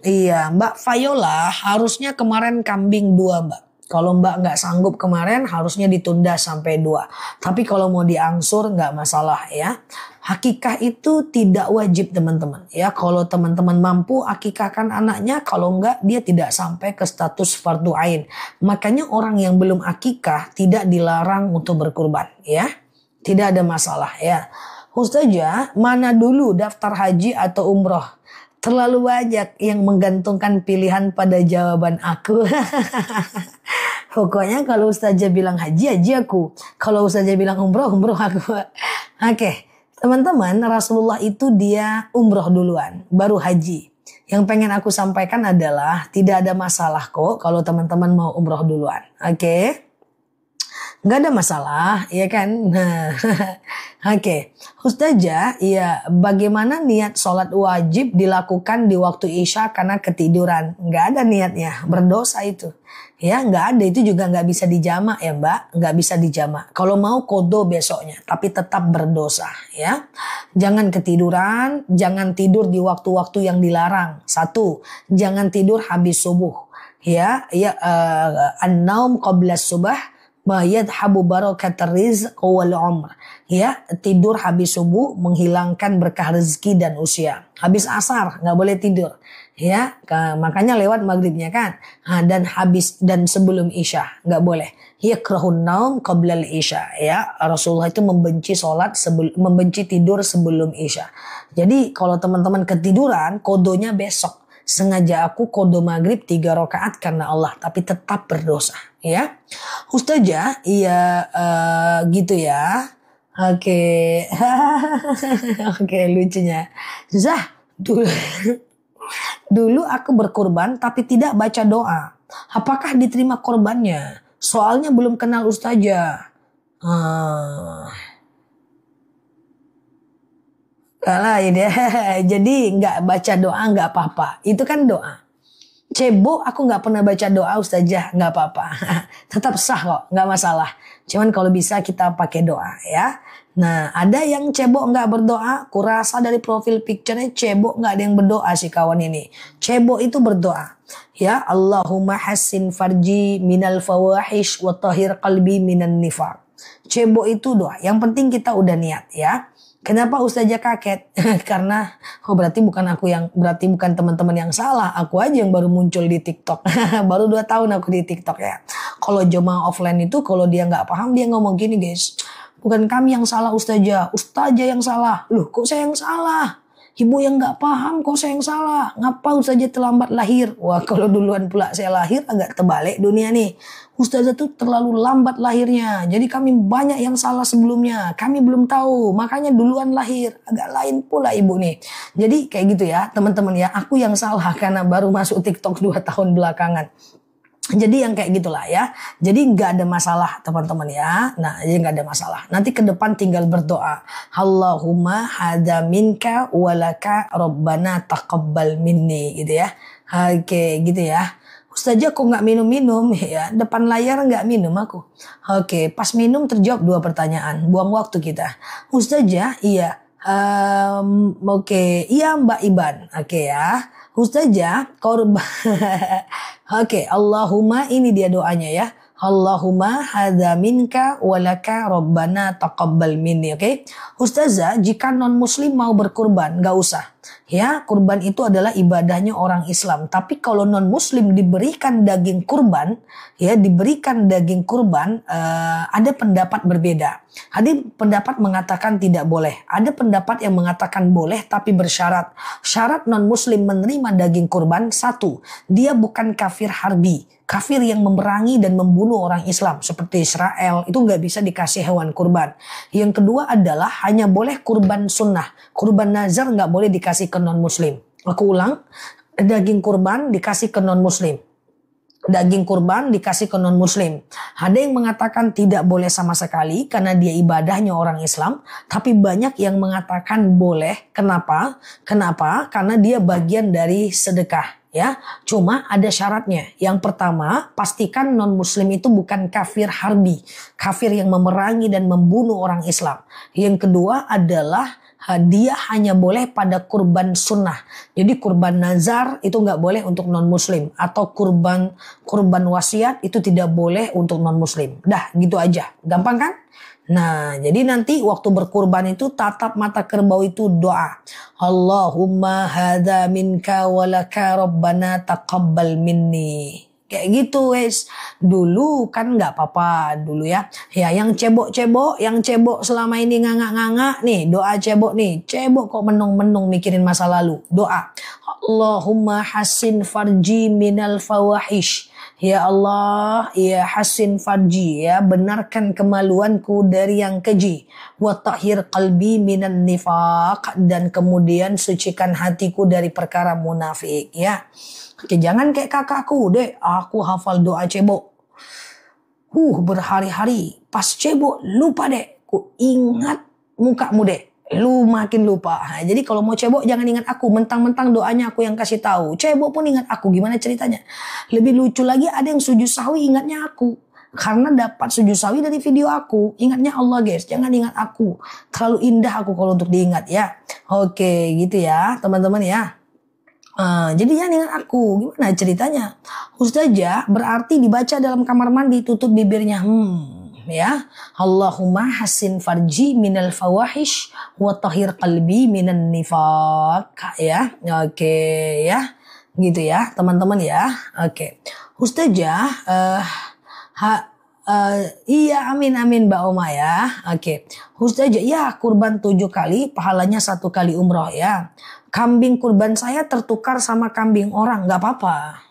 iya Mbak Viola harusnya kemarin kambing 2 Mbak. Kalau Mbak nggak sanggup kemarin harusnya ditunda sampai 2. Tapi kalau mau diangsur nggak masalah ya. Akikah itu tidak wajib teman-teman. Ya kalau teman-teman mampu akikahkan anaknya. Kalau enggak dia tidak sampai ke status fardu ain. Makanya orang yang belum akikah tidak dilarang untuk berkurban ya. Tidak ada masalah ya. Ustazah, mana dulu daftar haji atau umroh? Terlalu banyak yang menggantungkan pilihan pada jawaban aku. Pokoknya kalau Ustazah bilang haji, haji aku. Kalau Ustazah bilang umroh, umroh aku. Oke, teman-teman, Rasulullah itu dia umroh duluan, baru haji. Yang pengen aku sampaikan adalah tidak ada masalah kok kalau teman-teman mau umroh duluan. Oke. Nggak ada masalah, ya kan? Nah, oke. Ustazah, ya bagaimana niat sholat wajib dilakukan di waktu Isya karena ketiduran? Nggak ada niatnya, berdosa itu. Ya, nggak ada, itu juga nggak bisa dijamak ya Mbak, nggak bisa dijamak. Kalau mau kodo besoknya, tapi tetap berdosa ya. Jangan ketiduran, jangan tidur di waktu-waktu yang dilarang. 1, jangan tidur habis subuh. an-naum qabla subah ma yadhabu barakatar rizq wal umr. Ya, tidur habis subuh menghilangkan berkah rezeki dan usia. Habis asar nggak boleh tidur. Ya, makanya lewat maghribnya kan. Dan sebelum isya nggak boleh. Yakrahun naum qabla isya. Ya, Rasulullah itu membenci tidur sebelum isya. Jadi kalau teman-teman ketiduran, kodonya besok. Sengaja aku kodo maghrib 3 rakaat karena Allah, tapi tetap berdosa. Ya, Ustazah, iya gitu ya. Oke, oke lucunya. Zah, dulu aku berkurban tapi tidak baca doa. Apakah diterima korbannya? Soalnya belum kenal Ustazah. Lain ya. Jadi nggak baca doa nggak apa-apa. Itu kan doa. Cebok aku nggak pernah baca doa Ustazah, nggak apa-apa. Tetap sah kok, nggak masalah. Cuman kalau bisa kita pakai doa ya. Nah, ada yang cebok nggak berdoa. Kurasa dari profil picture-nya cebok nggak ada yang berdoa sih kawan ini. Cebok itu berdoa. Ya, Allahumma hassin farji minal fawahish wa tahir qalbi minan nifaq. Cebok itu doa. Yang penting kita udah niat ya. Kenapa Ustazah kaget? Karena berarti bukan teman-teman yang salah. Aku aja yang baru muncul di TikTok. Baru 2 tahun aku di TikTok ya. Kalau jemaah offline itu kalau dia nggak paham dia ngomong gini guys. Bukan kami yang salah Ustazah. Ustazah yang salah. Loh kok saya yang salah? Ibu yang nggak paham kok saya yang salah. Ngapa Ustazah terlambat lahir? Wah kalau duluan pula saya lahir agak terbalik dunia nih. Ustazah tuh terlalu lambat lahirnya. Jadi kami banyak yang salah sebelumnya. Kami belum tahu. Makanya duluan lahir. Agak lain pula ibu nih. Jadi kayak gitu ya teman-teman ya. Aku yang salah karena baru masuk TikTok 2 tahun belakangan. Jadi yang kayak gitulah ya. Jadi nggak ada masalah teman-teman ya. Nah jadi nggak ada masalah. Nanti ke depan tinggal berdoa. Allahumma hadza minka walaka rabbana taqabbal minni gitu ya. Oke gitu ya. Ustazah kok nggak minum-minum ya, depan layar nggak minum aku. Oke, pas minum terjawab 2 pertanyaan, buang waktu kita. Ustazah, iya, oke, iya Mbak Iban, oke ya. Ustazah, korban, oke, Allahumma ini dia doanya ya. Allahumma hadza minka walaka rabbana taqabbal minni, oke. Ustazah, jika non muslim mau berkurban, nggak usah. Ya, kurban itu adalah ibadahnya orang Islam. Tapi kalau non Muslim diberikan daging kurban, ada pendapat berbeda. Ada pendapat mengatakan tidak boleh. Ada pendapat yang mengatakan boleh tapi bersyarat. Syarat non Muslim menerima daging kurban 1, dia bukan kafir harbi. Kafir yang memerangi dan membunuh orang Islam seperti Israel itu nggak bisa dikasih hewan kurban. Yang kedua adalah hanya boleh kurban sunnah. Kurban nazar nggak boleh dikasih ke non muslim. Aku ulang, daging kurban dikasih ke non muslim. Daging kurban dikasih ke non muslim. Ada yang mengatakan tidak boleh sama sekali karena dia ibadahnya orang Islam. Tapi banyak yang mengatakan boleh. Kenapa? Karena dia bagian dari sedekah. Ya, cuma ada syaratnya. Yang pertama, pastikan non muslim itu bukan kafir harbi, kafir yang memerangi dan membunuh orang Islam. Yang kedua adalah dia hanya boleh pada kurban sunnah. Jadi kurban nazar itu nggak boleh untuk non muslim, atau kurban wasiat itu tidak boleh untuk non muslim. Dah gitu aja, gampang kan? Nah, jadi nanti waktu berkurban itu tatap mata kerbau itu doa. Allahumma hadza minka walaka rabbana taqabbal minni. Kayak gitu wes. Dulu kan nggak apa-apa dulu ya. Ya yang cebok selama ini nganga-nganga nih, doa cebok nih. Cebok kok menung-menung mikirin masa lalu. Doa. Allahumma hasin farji minal fawahish. Ya Allah, ya hasin farji, ya benarkan kemaluanku dari yang keji. Wa tahhir qalbi minan nifaq, dan kemudian sucikan hatiku dari perkara munafik ya. Oke, jangan kayak kakakku deh, aku hafal doa cebok. Berhari-hari pas cebok lupa deh, ku ingat mukamu deh. Lu makin lupa. Nah, jadi kalau mau cebok jangan ingat aku. Mentang-mentang doanya aku yang kasih tahu. Cebok pun ingat aku. Gimana ceritanya? Lebih lucu lagi ada yang sujud sahwi ingatnya aku. Karena dapat sujud sahwi dari video aku. Ingatnya Allah guys. Jangan ingat aku. Terlalu indah aku kalau untuk diingat ya. Oke gitu ya teman-teman ya. Jadi jangan ingat aku. Gimana ceritanya? Ustazah berarti dibaca dalam kamar mandi, tutup bibirnya. Ya. Allahumma hasin farji minal fawahish wa tahhir qalbi minan nifaq. Ya. Oke ya. Gitu ya, teman-teman ya. Oke. Ustazah iya amin Mbak Oma ya. Oke. Ustazah ya kurban 7 kali, pahalanya 1 kali umroh ya. Kambing kurban saya tertukar sama kambing orang, nggak apa-apa.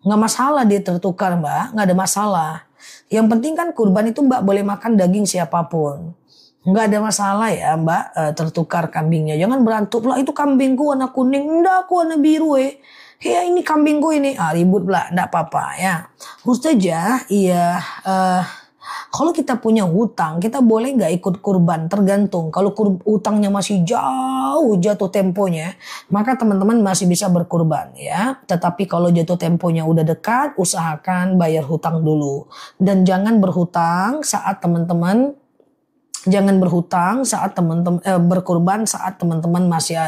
Nggak masalah dia tertukar Mbak, nggak ada masalah. Yang penting kan kurban itu Mbak boleh makan daging siapapun. Nggak ada masalah ya Mbak tertukar kambingnya. Jangan berantem lah, itu kambingku warna kuning, enggak aku warna biru ya ini kambingku ini. Ribut lah, enggak apa-apa ya. Ustazah, iya kalau kita punya hutang, kita boleh nggak ikut kurban? Tergantung. Kalau hutangnya masih jauh jatuh temponya, maka teman-teman masih bisa berkurban ya. Tetapi kalau jatuh temponya udah dekat, usahakan bayar hutang dulu. Dan jangan berhutang saat teman-teman berkurban saat teman-teman masih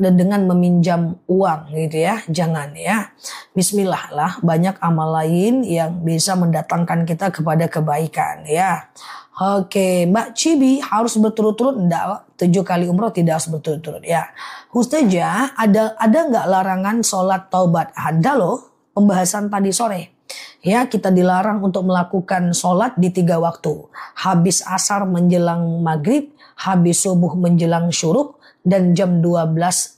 dengan meminjam uang gitu ya. Jangan ya. Bismillah lah, banyak amal lain yang bisa mendatangkan kita kepada kebaikan ya. Oke, Mbak Cibi harus berturut-turut? Enggak, 7 kali umroh tidak harus berturut-turut ya. Ustazah, ada nggak larangan sholat taubat? Ada loh, pembahasan tadi sore. Ya, kita dilarang untuk melakukan sholat di 3 waktu. Habis asar menjelang maghrib, habis subuh menjelang syuruk, dan jam 12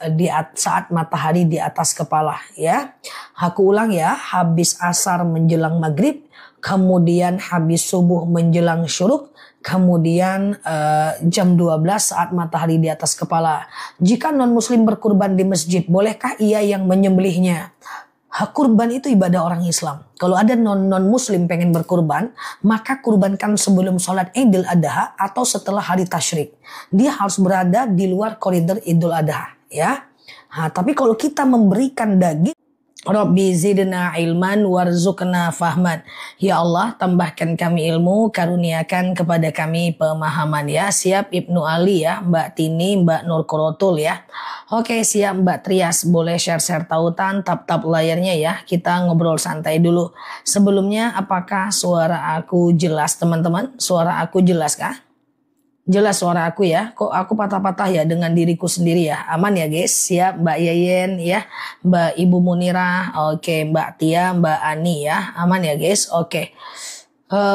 saat matahari di atas kepala. Ya, aku ulang ya, habis asar menjelang maghrib, kemudian habis subuh menjelang syuruk, kemudian jam 12 saat matahari di atas kepala. Jika non-muslim berkurban di masjid, bolehkah ia yang menyembelihnya? Kurban itu ibadah orang Islam. Kalau ada non-muslim pengen berkurban, maka kurbankan sebelum sholat Idul Adha atau setelah hari tasyrik. Dia harus berada di luar koridor Idul Adha. Ya. Tapi kalau kita memberikan daging, Rabbi zidna ilman warzuqna fahman. Ya Allah, tambahkan kami ilmu, karuniakan kepada kami pemahaman ya. Siap Ibnu Ali ya, Mbak Tini, Mbak Nur Korotul ya. Oke, siap Mbak Trias, boleh share-share tautan, tap-tap layarnya ya. Kita ngobrol santai dulu. Sebelumnya, apakah suara aku jelas teman-teman? Suara aku jelas kah? Jelas suara aku ya. Kok aku patah-patah ya dengan diriku sendiri ya. Aman ya guys. Siap Mbak Yeyen ya. Mbak Ibu Munirah. Oke, Mbak Tia, Mbak Ani ya. Aman ya guys. Oke.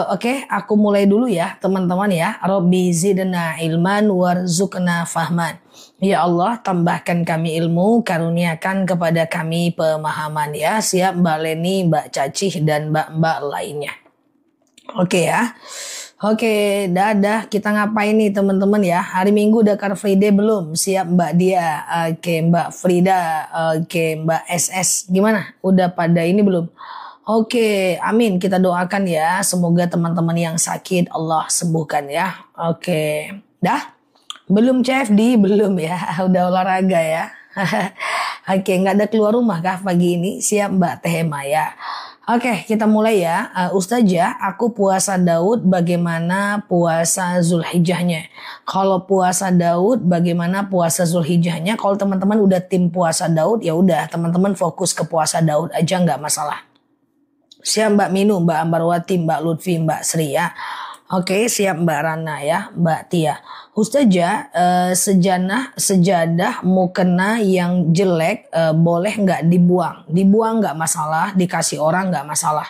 Oke, aku mulai dulu ya teman-teman ya. Rabbi zidna ilman warzuqna fahman. Ya Allah, tambahkan kami ilmu, karuniakan kepada kami pemahaman ya. Siap Mbak Leni, Mbak Cacih, dan mbak-mbak lainnya. Oke ya. Oke, dadah. Kita ngapain nih teman-teman ya? Hari Minggu udah Car Free Day belum? Siap Mbak Dia. Oke, Mbak Frida. Oke, Mbak SS. Gimana? Udah pada ini belum? Oke, amin. Kita doakan ya. Semoga teman-teman yang sakit Allah sembuhkan ya. Oke. Dah? Belum CFD? Belum ya. Udah olahraga ya. Oke, nggak ada keluar rumah kah pagi ini? Siap Mbak Tehema ya. Oke, kita mulai ya. Ustazah, aku puasa Daud, bagaimana puasa Zulhijjahnya? Kalau puasa Daud, bagaimana puasa Zulhijjahnya? Kalau teman-teman udah tim puasa Daud, ya udah teman-teman fokus ke puasa Daud aja, nggak masalah. Siap Mbak Minu, Mbak Ambarwati, Mbak Lutfi, Mbak Sri ya. Oke, siap Mbak Rana ya, Mbak Tia. Ustazah, sejadah mukena yang jelek boleh nggak dibuang? Dibuang nggak masalah, dikasih orang nggak masalah.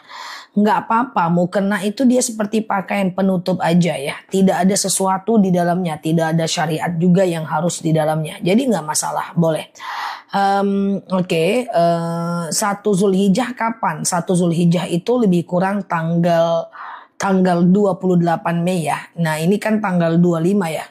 Nggak apa-apa, mukena itu dia seperti pakaian penutup aja ya. Tidak ada sesuatu di dalamnya, tidak ada syariat juga yang harus di dalamnya. Jadi nggak masalah, boleh. Oke, 1 Zulhijjah kapan? 1 Zulhijjah itu lebih kurang tanggal 28 Mei ya. Nah ini kan tanggal 25 ya.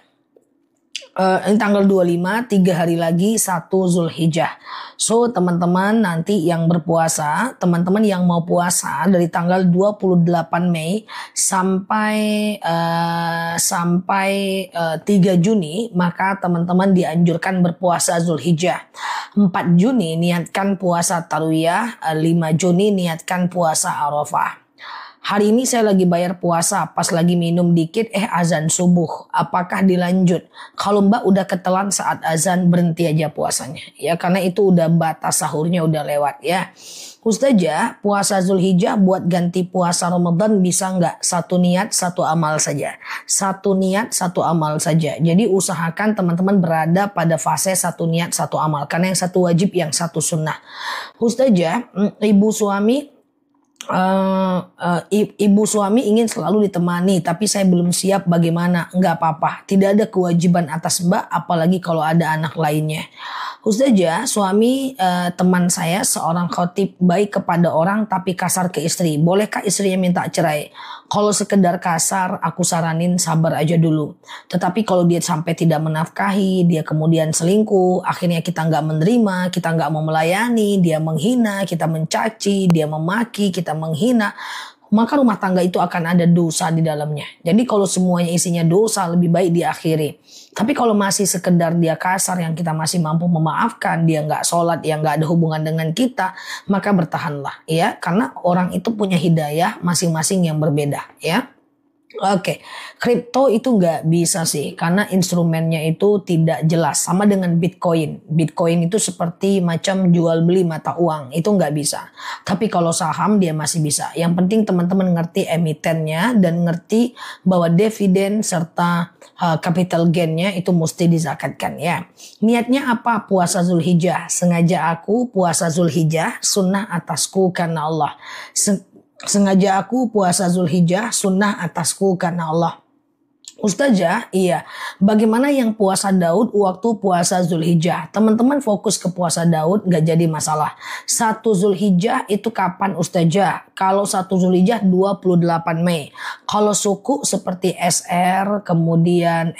Ini tanggal 25, 3 hari lagi 1 Zulhijjah. So teman-teman nanti yang berpuasa, teman-teman yang mau puasa dari tanggal 28 Mei sampai 3 Juni, maka teman-teman dianjurkan berpuasa Zulhijjah. 4 Juni niatkan puasa Tarwiyah, 5 Juni niatkan puasa Arafah. Hari ini saya lagi bayar puasa, pas lagi minum dikit, azan subuh. Apakah dilanjut? Kalau Mbak udah ketelan saat azan, berhenti aja puasanya. Ya, karena itu udah batas sahurnya udah lewat ya. Ustazah, puasa Zulhijjah buat ganti puasa Ramadan bisa nggak? Satu niat, satu amal saja. Satu niat, satu amal saja. Jadi usahakan teman-teman berada pada fase satu niat, satu amal. Karena yang satu wajib, yang satu sunnah. Ustazah, ibu suami ingin selalu ditemani, tapi saya belum siap, bagaimana? Nggak apa-apa, tidak ada kewajiban atas Mbak, apalagi kalau ada anak lainnya. Ustazah, suami teman saya seorang khotib baik kepada orang tapi kasar ke istri. Bolehkah istrinya minta cerai? Kalau sekedar kasar, aku saranin sabar aja dulu. Tetapi kalau dia sampai tidak menafkahi, dia kemudian selingkuh, akhirnya kita nggak menerima, kita nggak mau melayani, dia menghina, kita mencaci, dia memaki, kita menghina, maka rumah tangga itu akan ada dosa di dalamnya. Jadi kalau semuanya isinya dosa, lebih baik diakhiri. Tapi kalau masih sekedar dia kasar yang kita masih mampu memaafkan, dia nggak sholat, yang nggak ada hubungan dengan kita, maka bertahanlah ya, karena orang itu punya hidayah masing-masing yang berbeda ya. Oke, kripto itu nggak bisa sih karena instrumennya itu tidak jelas, sama dengan Bitcoin. Bitcoin itu seperti macam jual beli mata uang, itu nggak bisa. Tapi kalau saham dia masih bisa. Yang penting teman-teman ngerti emitennya dan ngerti bahwa dividen serta capital gainnya itu mesti dizakatkan ya. Niatnya apa puasa Zulhijjah? Sengaja aku puasa Zulhijjah, sunnah atasku karena Allah. Sengaja aku puasa Zulhijjah, sunnah atasku karena Allah. Ustazah, iya. Bagaimana yang puasa Daud waktu puasa Zulhijjah? Teman-teman fokus ke puasa Daud, gak jadi masalah. 1 Zulhijjah itu kapan Ustazah? Kalau 1 Zulhijjah 28 Mei. Kalau suku seperti SR, kemudian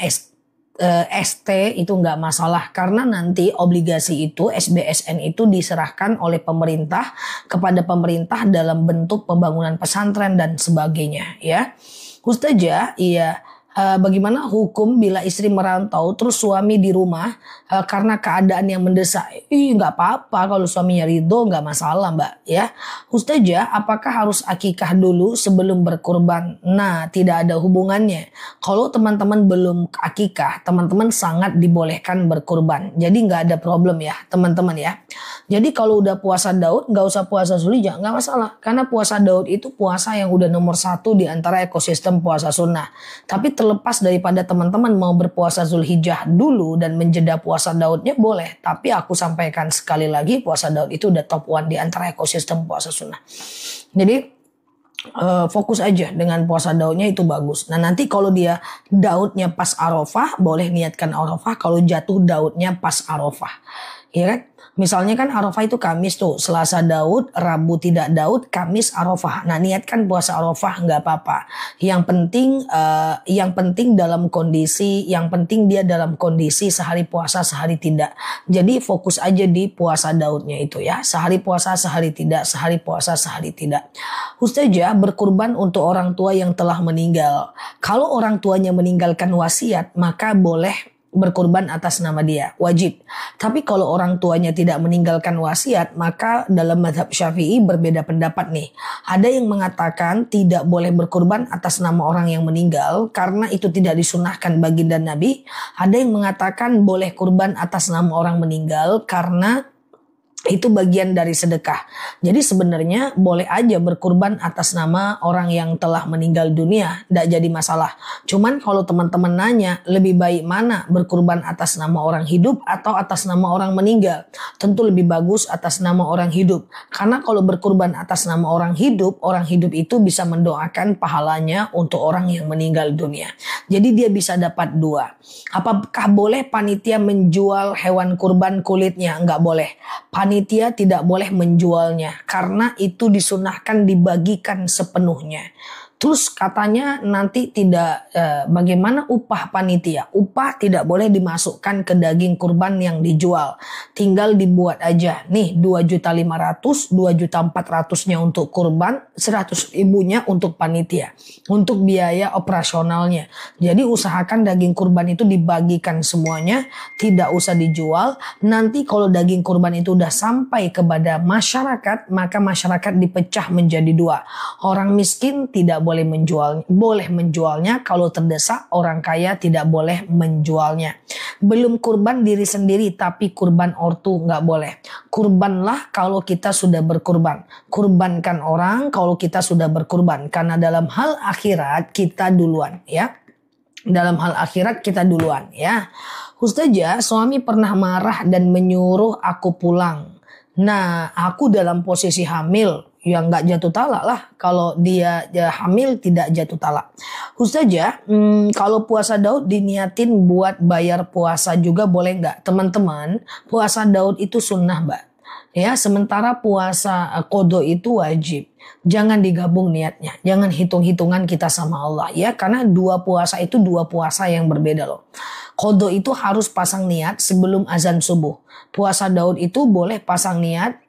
ST itu nggak masalah, karena nanti obligasi itu SBSN itu diserahkan oleh pemerintah kepada pemerintah dalam bentuk pembangunan pesantren dan sebagainya ya. Ustazah, iya. Bagaimana hukum bila istri merantau terus suami di rumah karena keadaan yang mendesak? Nggak apa-apa kalau suaminya ridho, nggak masalah Mbak ya. Ustazah, apakah harus akikah dulu sebelum berkurban? Nah, tidak ada hubungannya. Kalau teman-teman belum akikah, teman-teman sangat dibolehkan berkurban. Jadi nggak ada problem ya teman-teman ya. Jadi kalau udah puasa Daud, nggak usah puasa Zulhijjah, nggak masalah. Karena puasa Daud itu puasa yang udah nomor 1 di antara ekosistem puasa sunnah. Tapi terlepas daripada teman-teman mau berpuasa Zulhijjah dulu dan menjeda puasa Daudnya boleh. Tapi aku sampaikan sekali lagi, puasa Daud itu udah top 1 di antara ekosistem puasa sunnah. Jadi fokus aja dengan puasa Daudnya itu bagus. Nah nanti kalau dia Daudnya pas Arafah, boleh niatkan Arafah. Kalau jatuh Daudnya pas Arafah, ya kan? Misalnya kan Arafah itu Kamis tuh, Selasa Daud, Rabu tidak Daud, Kamis Arafah. Nah niatkan puasa Arafah nggak apa-apa. Yang penting dalam kondisi, yang penting dia dalam kondisi sehari puasa sehari tidak. Jadi fokus aja di puasa Daudnya itu ya. Sehari puasa sehari tidak, sehari puasa sehari tidak. Ustazah, berkurban untuk orang tua yang telah meninggal. Kalau orang tuanya meninggalkan wasiat, maka boleh berkurban atas nama dia, wajib. Tapi kalau orang tuanya tidak meninggalkan wasiat, maka dalam mazhab Syafi'i berbeda pendapat nih. Ada yang mengatakan tidak boleh berkurban atas nama orang yang meninggal karena itu tidak disunahkan baginda Nabi. Ada yang mengatakan boleh kurban atas nama orang meninggal karena itu bagian dari sedekah. Jadi sebenarnya boleh aja berkurban atas nama orang yang telah meninggal dunia, tidak jadi masalah. Cuman kalau teman-teman nanya lebih baik mana, berkurban atas nama orang hidup atau atas nama orang meninggal, tentu lebih bagus atas nama orang hidup. Karena kalau berkurban atas nama orang hidup itu bisa mendoakan pahalanya untuk orang yang meninggal dunia. Jadi dia bisa dapat 2. Apakah boleh panitia menjual hewan kurban kulitnya? Enggak boleh. Panitia tidak boleh menjualnya karena itu disunahkan dibagikan sepenuhnya. Terus katanya nanti tidak bagaimana upah panitia? Upah tidak boleh dimasukkan ke daging kurban yang dijual. Tinggal dibuat aja. Nih 2.500.000, 2.400.000-nya untuk kurban, 100.000-nya untuk panitia. Untuk biaya operasionalnya. Jadi usahakan daging kurban itu dibagikan semuanya, tidak usah dijual. Nanti kalau daging kurban itu udah sampai kepada masyarakat, maka masyarakat dipecah menjadi dua. Orang miskin tidak boleh menjualnya, kalau terdesak. Orang kaya tidak boleh menjualnya. Belum kurban diri sendiri, tapi kurban ortu nggak boleh. Kurbanlah kalau kita sudah berkurban. Kurbankan orang kalau kita sudah berkurban. Karena dalam hal akhirat kita duluan ya. Dalam hal akhirat kita duluan ya. Ustazah, suami pernah marah dan menyuruh aku pulang. Nah, aku dalam posisi hamil. Ya nggak jatuh talak lah. Kalau dia hamil tidak jatuh talak. Ustazah, kalau puasa Daud diniatin buat bayar puasa juga boleh nggak? Teman-teman, puasa Daud itu sunnah, Mbak. Ya, sementara puasa qadha itu wajib. Jangan digabung niatnya. Jangan hitung-hitungan kita sama Allah ya. Karena dua puasa itu dua puasa yang berbeda loh. Qadha itu harus pasang niat sebelum azan subuh. Puasa Daud itu boleh pasang niat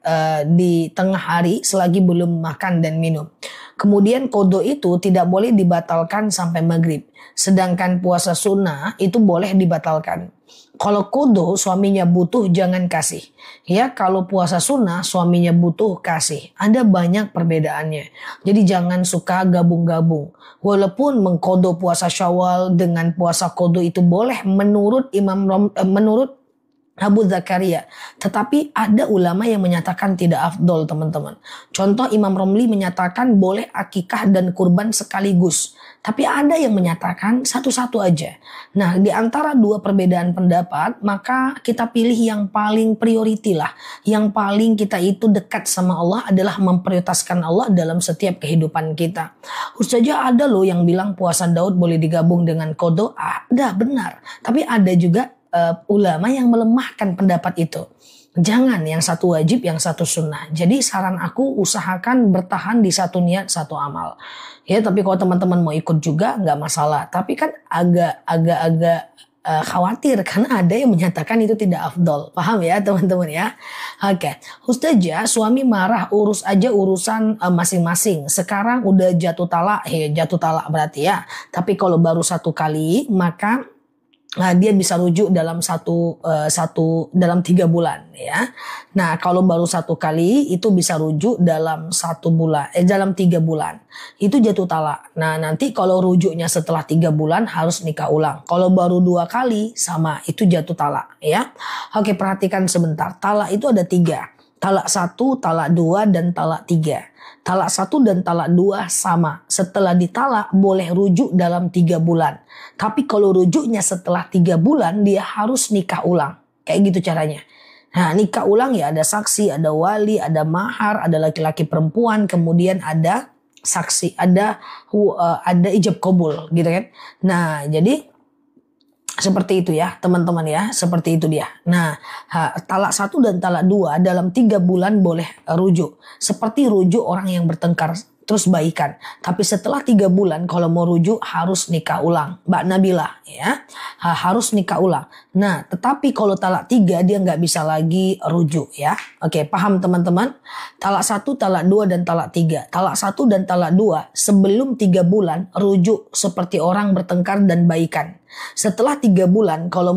di tengah hari selagi belum makan dan minum. Kemudian qadha itu tidak boleh dibatalkan sampai maghrib. Sedangkan puasa sunnah itu boleh dibatalkan. Kalau qadha suaminya butuh jangan kasih. Ya, kalau puasa sunnah suaminya butuh kasih. Ada banyak perbedaannya. Jadi jangan suka gabung-gabung. Walaupun mengqadha puasa Syawal dengan puasa qadha itu boleh menurut menurut Abu Zakaria. Tetapi ada ulama yang menyatakan tidak afdol, teman-teman. Contoh Imam Romli menyatakan boleh akikah dan kurban sekaligus. Tapi ada yang menyatakan satu-satu aja. Nah, di antara dua perbedaan pendapat, maka kita pilih yang paling priority lah. Yang paling kita itu dekat sama Allah adalah memprioritaskan Allah dalam setiap kehidupan kita. Ustazah, ada loh yang bilang puasa Daud boleh digabung dengan qadha. Ada, benar. Tapi ada juga ulama yang melemahkan pendapat itu. Jangan yang satu wajib, yang satu sunnah. Jadi saran aku usahakan bertahan di satu niat, satu amal. Ya, tapi kalau teman-teman mau ikut juga nggak masalah. Tapi kan agak khawatir karena ada yang menyatakan itu tidak afdol. Paham ya teman-teman ya? Oke. Ustazah, suami marah urus aja urusan masing-masing. Sekarang udah jatuh talak. Jatuh talak berarti ya. Tapi kalau baru satu kali maka dia bisa rujuk dalam dalam 3 bulan ya. Nah, kalau baru satu kali itu bisa rujuk dalam 3 bulan. Itu jatuh talak. Nah, nanti kalau rujuknya setelah 3 bulan harus nikah ulang. Kalau baru 2 kali sama itu jatuh talak ya. Oke, perhatikan sebentar. Talak itu ada 3. Talak 1, talak 2 dan talak 3. Talak 1 dan talak 2 sama. Setelah ditalak boleh rujuk dalam 3 bulan. Tapi kalau rujuknya setelah 3 bulan dia harus nikah ulang. Kayak gitu caranya. Nah, nikah ulang ya ada saksi, ada wali, ada mahar, ada laki-laki perempuan, kemudian ada saksi, ada ijab qabul gitu kan. Nah, jadi seperti itu ya teman-teman ya, seperti itu dia. Nah, talak 1 dan talak 2 dalam 3 bulan boleh rujuk. Seperti rujuk orang yang bertengkar terus baikan. Tapi setelah 3 bulan kalau mau rujuk harus nikah ulang. Mbak Nabila ya, harus nikah ulang. Nah, tetapi kalau talak 3 dia nggak bisa lagi rujuk ya. Oke, paham teman-teman? Talak 1, talak 2 dan talak 3. Talak 1 dan talak 2 sebelum 3 bulan rujuk seperti orang bertengkar dan baikan. Setelah 3 bulan kalau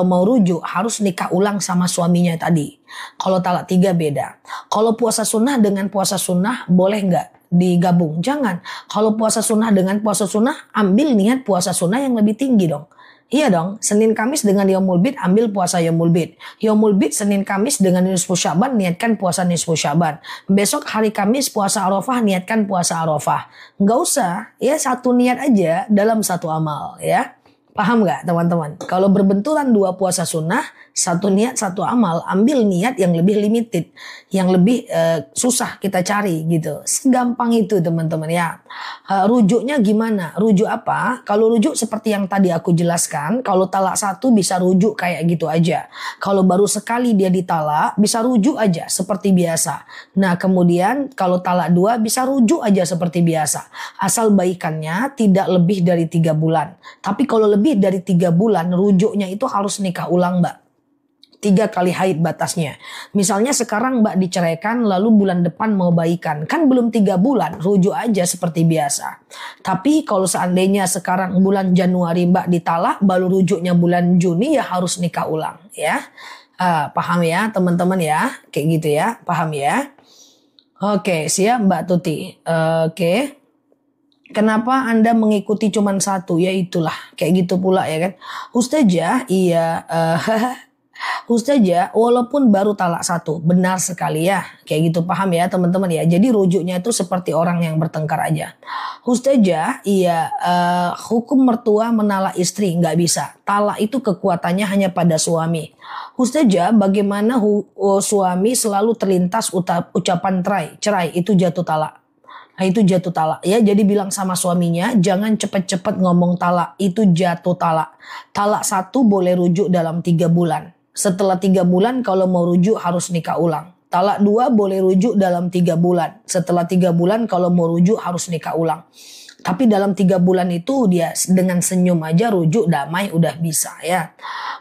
mau rujuk harus nikah ulang sama suaminya tadi. Kalau talak 3 beda. Kalau puasa sunnah dengan puasa sunnah boleh nggak digabung? Jangan. Kalau puasa sunnah dengan puasa sunnah ambil niat puasa sunnah yang lebih tinggi dong. Iya dong, Senin Kamis dengan Yaumul Bid ambil puasa Yaumul Bid. Yaumul Bid Senin Kamis dengan nisfu Sya'ban niatkan puasa nisfu Sya'ban. Besok hari Kamis puasa Arafah niatkan puasa Arafah. Nggak usah, ya satu niat aja dalam satu amal ya. Paham nggak teman-teman? Kalau berbenturan dua puasa sunnah, satu niat satu amal, ambil niat yang lebih limited, yang lebih susah kita cari gitu. Segampang itu teman-teman ya. Rujuknya gimana? Rujuk apa? Kalau rujuk seperti yang tadi aku jelaskan, kalau talak satu bisa rujuk kayak gitu aja. Kalau baru sekali dia ditalak, bisa rujuk aja seperti biasa. Nah kemudian kalau talak dua bisa rujuk aja seperti biasa. Asal baikannya tidak lebih dari 3 bulan. Tapi kalau lebih dari 3 bulan, rujuknya itu harus nikah ulang mbak. 3 kali haid batasnya. Misalnya sekarang mbak diceraikan lalu bulan depan mau baikan. Kan belum 3 bulan, rujuk aja seperti biasa. Tapi kalau seandainya sekarang bulan Januari mbak ditalak, baru rujuknya bulan Juni ya harus nikah ulang ya. Paham ya teman-teman ya? Kayak gitu ya, paham ya? Oke, siap Mbak Tuti. Oke. Kenapa Anda mengikuti cuman satu? Ya itulah, kayak gitu pula ya kan. Ustazah, iya. Ustazah, walaupun baru talak satu, benar sekali ya. Kayak gitu paham ya teman-teman ya. Jadi rujuknya itu seperti orang yang bertengkar aja. Ustazah, iya. Hukum mertua menalak istri nggak bisa. Talak itu kekuatannya hanya pada suami. Ustazah, bagaimana suami selalu terlintas ucapan cerai itu jatuh talak. Nah itu jatuh talak ya. Jadi bilang sama suaminya jangan cepet-cepet ngomong talak. Itu jatuh talak. Talak satu boleh rujuk dalam 3 bulan. Setelah 3 bulan kalau mau rujuk harus nikah ulang. Talak 2 boleh rujuk dalam 3 bulan. Setelah 3 bulan kalau mau rujuk harus nikah ulang. Tapi dalam 3 bulan itu dia dengan senyum aja rujuk damai udah bisa ya.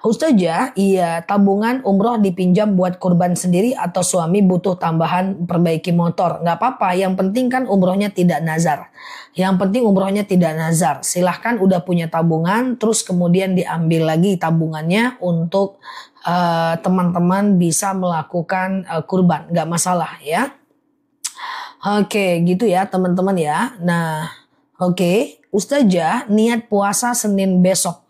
Ustazah, iya tabungan umroh dipinjam buat kurban sendiri atau suami butuh tambahan perbaiki motor. Nggak apa-apa, yang penting kan umrohnya tidak nazar. Yang penting umrohnya tidak nazar. Silahkan udah punya tabungan terus kemudian diambil lagi tabungannya untuk teman-teman bisa melakukan kurban. Nggak masalah ya. Oke gitu ya teman-teman ya. Nah oke, Ustazah niat puasa Senin besok.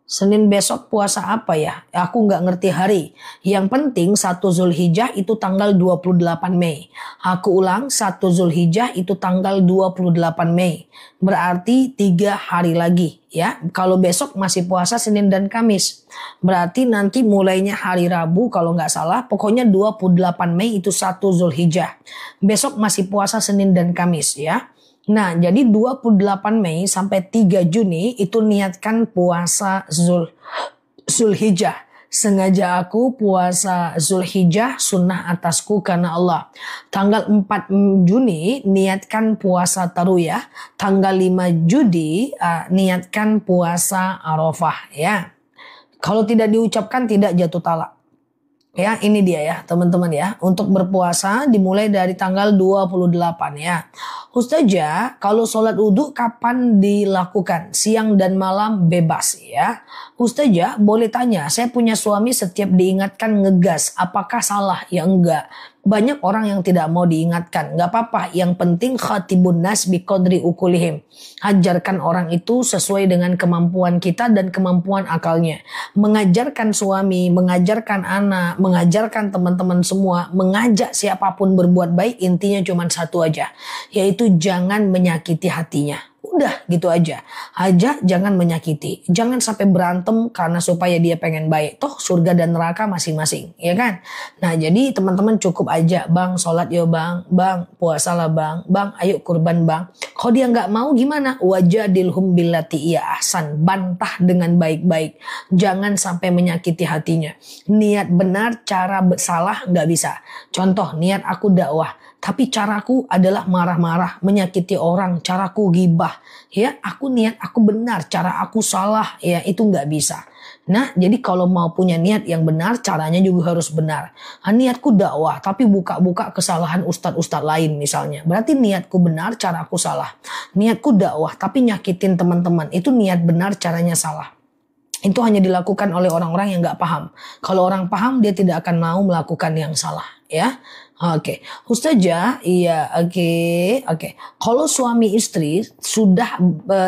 Senin besok puasa apa ya? Aku nggak ngerti hari. Yang penting 1 Zulhijjah itu tanggal 28 Mei. Aku ulang 1 Zulhijjah itu tanggal 28 Mei. Berarti 3 hari lagi ya. Kalau besok masih puasa Senin dan Kamis. Berarti nanti mulainya hari Rabu kalau nggak salah. Pokoknya 28 Mei itu 1 Zulhijjah. Besok masih puasa Senin dan Kamis ya. Nah, jadi 28 Mei sampai 3 Juni itu niatkan puasa Zulhijjah. Sengaja aku puasa Zulhijjah sunnah atasku karena Allah. Tanggal 4 Juni niatkan puasa Tarwiyah. Tanggal 5 Juni niatkan puasa Arafah ya. Kalau tidak diucapkan tidak jatuh talak. Ya, ini dia ya teman-teman ya. Untuk berpuasa dimulai dari tanggal 28 ya. Ustazah, kalau sholat wudhu kapan dilakukan? Siang dan malam bebas ya. Ustazah, boleh tanya, saya punya suami setiap diingatkan ngegas. Apakah salah? Ya enggak. Banyak orang yang tidak mau diingatkan. Nggak apa-apa. Yang penting khatibun nas biqadri ukulihim. Ajarkan orang itu sesuai dengan kemampuan kita dan kemampuan akalnya. Mengajarkan suami, mengajarkan anak, mengajarkan teman-teman semua, mengajak siapapun berbuat baik, intinya cuma satu aja. Yaitu jangan menyakiti hatinya. Udah gitu aja. Ajak jangan menyakiti. Jangan sampai berantem karena supaya dia pengen baik. Toh surga dan neraka masing-masing. Ya kan? Nah jadi teman-teman cukup aja. Bang sholat yo bang. Bang puasalah bang. Bang ayo kurban bang. Kalau dia nggak mau gimana? Wajadilhum billati iya ahsan. Bantah dengan baik-baik. Jangan sampai menyakiti hatinya. Niat benar, cara salah nggak bisa. Contoh niat aku dakwah. Tapi caraku adalah marah-marah, menyakiti orang, caraku gibah. Ya, aku niat aku benar, cara aku salah, ya itu nggak bisa. Nah, jadi kalau mau punya niat yang benar, caranya juga harus benar. Niatku dakwah, tapi buka-buka kesalahan ustadz-ustadz lain misalnya. Berarti niatku benar, caraku salah. Niatku dakwah, tapi nyakitin teman-teman, itu niat benar, caranya salah. Itu hanya dilakukan oleh orang-orang yang nggak paham. Kalau orang paham, dia tidak akan mau melakukan yang salah, ya. Oke, Ustazah, iya, oke. Kalau suami istri sudah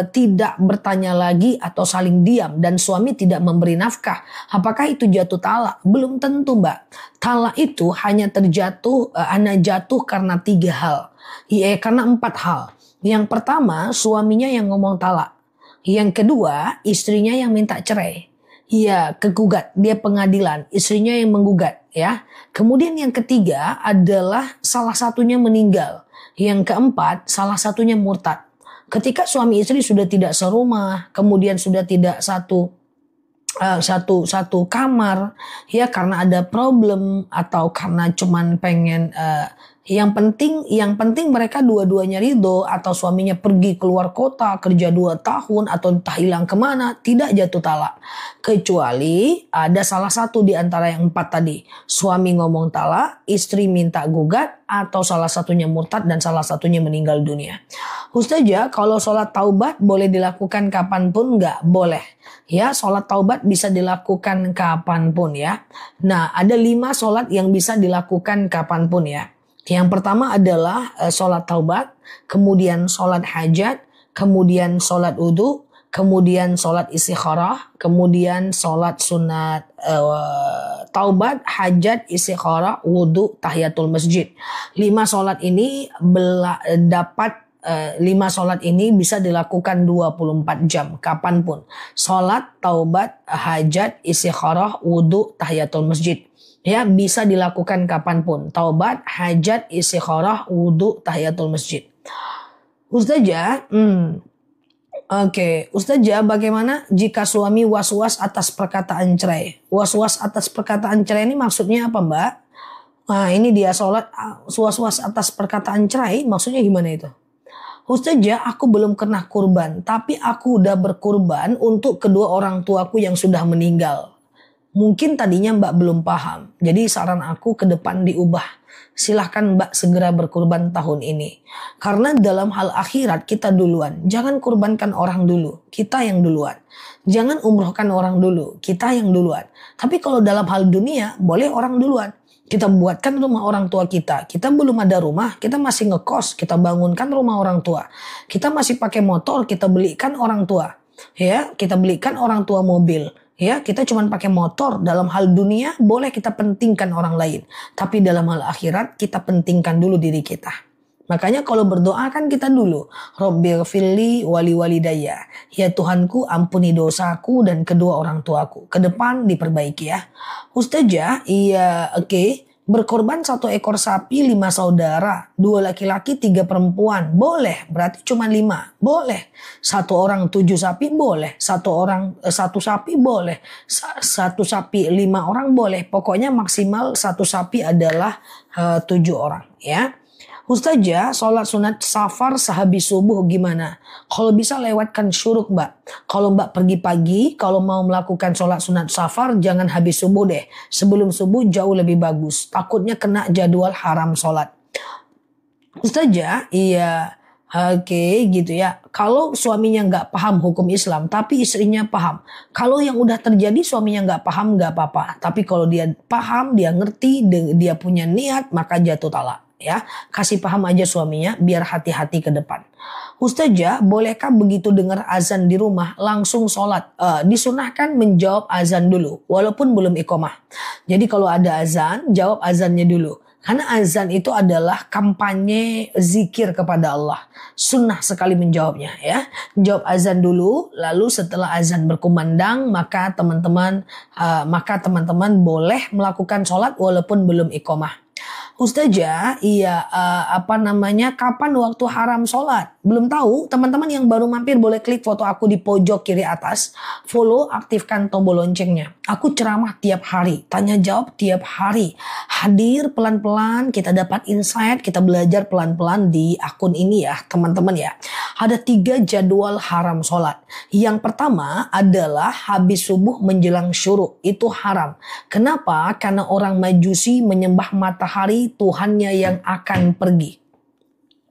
tidak bertanya lagi atau saling diam dan suami tidak memberi nafkah, apakah itu jatuh talak? Belum tentu, Mbak. Talak itu hanya jatuh karena 3 hal. Karena 4 hal. Yang pertama, suaminya yang ngomong talak. Yang kedua, istrinya yang minta cerai. Iya, kegugat, dia pengadilan, istrinya yang menggugat ya. Kemudian yang ketiga adalah salah satunya meninggal. Yang keempat, salah satunya murtad. Ketika suami istri sudah tidak serumah, kemudian sudah tidak satu kamar ya karena ada problem atau karena cuman pengen yang penting mereka dua-duanya ridho, atau suaminya pergi keluar kota kerja 2 tahun atau entah hilang kemana, tidak jatuh talak. Kecuali ada salah satu di antara yang 4 tadi, suami ngomong talak, istri minta gugat, atau salah satunya murtad dan salah satunya meninggal dunia. Ustazah, kalau sholat taubat boleh dilakukan kapanpun? Nggak boleh. Ya, sholat taubat bisa dilakukan kapanpun ya. Nah, ada 5 sholat yang bisa dilakukan kapanpun ya. Yang pertama adalah sholat taubat, kemudian sholat hajat, kemudian sholat wudhu, kemudian sholat istikharah, kemudian sholat sunat taubat, hajat, istikharah, wudhu, tahiyatul masjid. 5 sholat ini dapat 5 sholat ini bisa dilakukan 24 jam kapanpun. Sholat, taubat, hajat, istikharah, wudhu, tahiyatul masjid. Ya, bisa dilakukan kapanpun. Taubat, hajat, istikharah, wudhu, tahiyatul masjid. Ustazah, Oke, Ustazah, bagaimana jika suami was-was atas perkataan cerai? Was-was atas perkataan cerai ini maksudnya apa, Mbak? Nah, ini dia sholat was-was atas perkataan cerai, maksudnya gimana itu? Ustazah, aku belum kena kurban, tapi aku udah berkurban untuk kedua orang tuaku yang sudah meninggal. Mungkin tadinya Mbak belum paham, jadi saran aku ke depan diubah. Silahkan Mbak segera berkurban tahun ini. Karena dalam hal akhirat kita duluan. Jangan kurbankan orang dulu, kita yang duluan. Jangan umrohkan orang dulu, kita yang duluan. Tapi kalau dalam hal dunia, boleh orang duluan. Kita buatkan rumah orang tua kita. Kita belum ada rumah, kita masih ngekos, kita bangunkan rumah orang tua. Kita masih pakai motor, kita belikan orang tua. Ya, kita belikan orang tua mobil. Ya, kita cuma pakai motor. Dalam hal dunia boleh kita pentingkan orang lain. Tapi dalam hal akhirat kita pentingkan dulu diri kita. Makanya kalau berdoa kan kita dulu. Rabbighfirli wali walidayya. Ya Tuhanku, ampuni dosaku dan kedua orang tuaku. Ke depan diperbaiki ya. Ustazah, iya oke. Berkorban 1 ekor sapi 5 saudara, 2 laki-laki 3 perempuan, boleh, berarti cuma 5, boleh. 1 orang 7 sapi boleh, 1 sapi boleh, 1 sapi 5 orang boleh. Pokoknya maksimal 1 sapi adalah 7 orang ya. Ustazah, sholat sunat safar sehabis subuh gimana? Kalau bisa lewatkan syuruk Mbak. Kalau Mbak pergi pagi, kalau mau melakukan sholat sunat safar jangan habis subuh deh. Sebelum subuh jauh lebih bagus. Takutnya kena jadwal haram sholat. Ustazah, iya. Oke, gitu ya. Kalau suaminya nggak paham hukum Islam, tapi istrinya paham. Kalau yang udah terjadi suaminya nggak paham, nggak apa-apa. Tapi kalau dia paham, dia ngerti, dia punya niat, maka jatuh talak. Ya, kasih paham aja suaminya biar hati-hati ke depan. Ustazah, bolehkah begitu dengar azan di rumah langsung sholat? Disunahkan menjawab azan dulu walaupun belum iqomah. Jadi kalau ada azan, jawab azannya dulu. Karena azan itu adalah kampanye zikir kepada Allah. Sunnah sekali menjawabnya ya. Jawab azan dulu, lalu setelah azan berkumandang maka teman-teman boleh melakukan sholat walaupun belum iqomah. Ustazah, iya kapan waktu haram sholat? Belum tahu, teman-teman yang baru mampir boleh klik foto aku di pojok kiri atas. Follow, aktifkan tombol loncengnya. Aku ceramah tiap hari, tanya jawab tiap hari. Hadir pelan-pelan, kita dapat insight, kita belajar pelan-pelan di akun ini ya teman-teman ya. Ada 3 jadwal haram sholat. Yang pertama adalah habis subuh menjelang syuruk, itu haram. Kenapa? Karena orang Majusi menyembah matahari, Tuhannya yang akan pergi.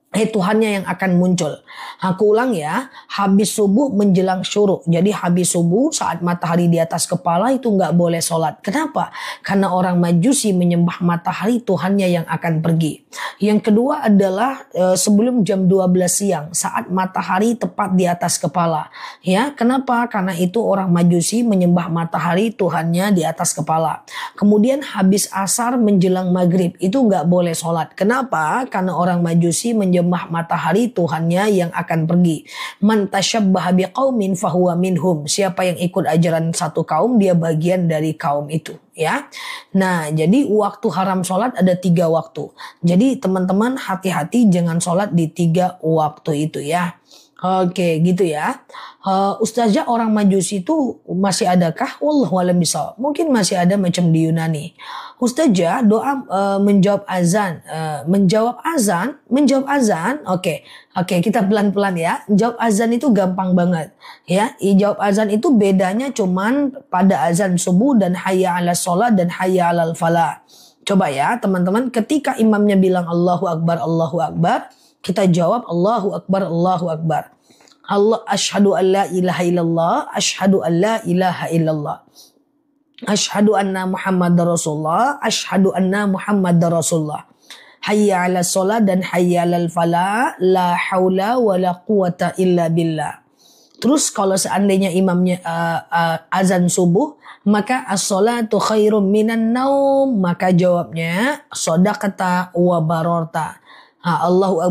Tuhannya yang akan muncul. Aku ulang ya, habis subuh menjelang syuruk. Jadi habis subuh saat matahari di atas kepala itu nggak boleh sholat. Kenapa? Karena orang Majusi menyembah matahari, Tuhannya yang akan pergi. Yang kedua adalah sebelum jam 12 siang saat matahari tepat di atas kepala. Ya, kenapa? Karena itu orang Majusi menyembah matahari, Tuhannya di atas kepala. Kemudian habis asar menjelang maghrib itu nggak boleh sholat. Kenapa? Karena orang Majusi menyembah menyembah matahari Tuhannya yang akan pergi. Man tasyabbaha biqaumin fahuwa minhum. Siapa yang ikut ajaran satu kaum, dia bagian dari kaum itu, ya. Nah, jadi waktu haram sholat ada 3 waktu. Jadi teman-teman hati-hati jangan sholat di 3 waktu itu, ya. Oke, gitu ya. Ustazah, orang Majusi itu masih adakah? Wallahu a'lam bishawab. Mungkin masih ada macam di Yunani. Ustazah, doa menjawab azan, menjawab azan. Oke, kita pelan-pelan ya. Jawab azan itu gampang banget, ya. Jawab azan itu bedanya cuman pada azan subuh dan hayya 'alas shalah dan hayya 'alal falah. Coba ya, teman-teman, ketika imamnya bilang Allahu Akbar, kita jawab Allahu Akbar. Allah asyhadu an la ilaha illallah, asyhadu an la ilaha illallah. Asyhadu anna Muhammadar Rasulullah, asyhadu anna Muhammadar Rasulullah. Hayya 'alas shalah dan hayya 'alal falah, la haula wala quwata illa billah. Terus kalau seandainya imamnya azan subuh, maka as-sholatu khairum minan naum, maka jawabnya shadaqata wa bararta. Allahu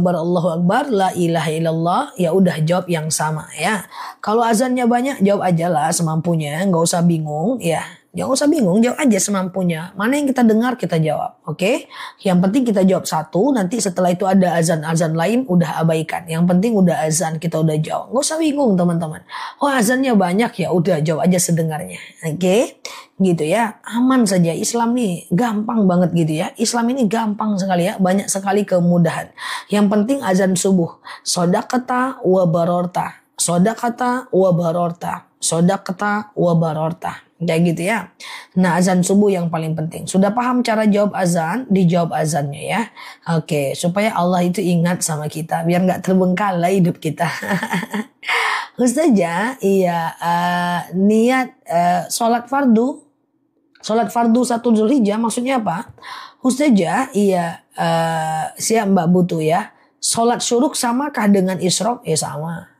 Akbar, la ilaha illallah. Ya udah, jawab yang sama, ya. Kalau azannya banyak, jawab aja lah semampunya, nggak usah bingung, ya. Jangan usah bingung, jawab aja semampunya. Mana yang kita dengar kita jawab, oke? Yang penting kita jawab satu, nanti setelah itu ada azan-azan lain udah abaikan. Yang penting udah azan kita udah jawab. Nggak usah bingung teman-teman. Oh azannya banyak, ya udah jawab aja sedengarnya, oke? Gitu ya, aman saja. Islam nih gampang banget gitu ya. Islam ini gampang sekali ya, banyak sekali kemudahan. Yang penting azan subuh, shadaqata wa bararta, shadaqata wa bararta, shadaqata wa bararta. Kayak gitu ya. Nah, azan subuh yang paling penting. Sudah paham cara jawab azan? Dijawab azannya ya. Oke, supaya Allah itu ingat sama kita, biar nggak terbengkalai hidup kita. Ustazah, iya, niat sholat fardu 1 Zulhijjah maksudnya apa? Ustazah, iya, siap Mbak Butuh ya. Sholat syuruk samakah dengan isyrok? Ya sama.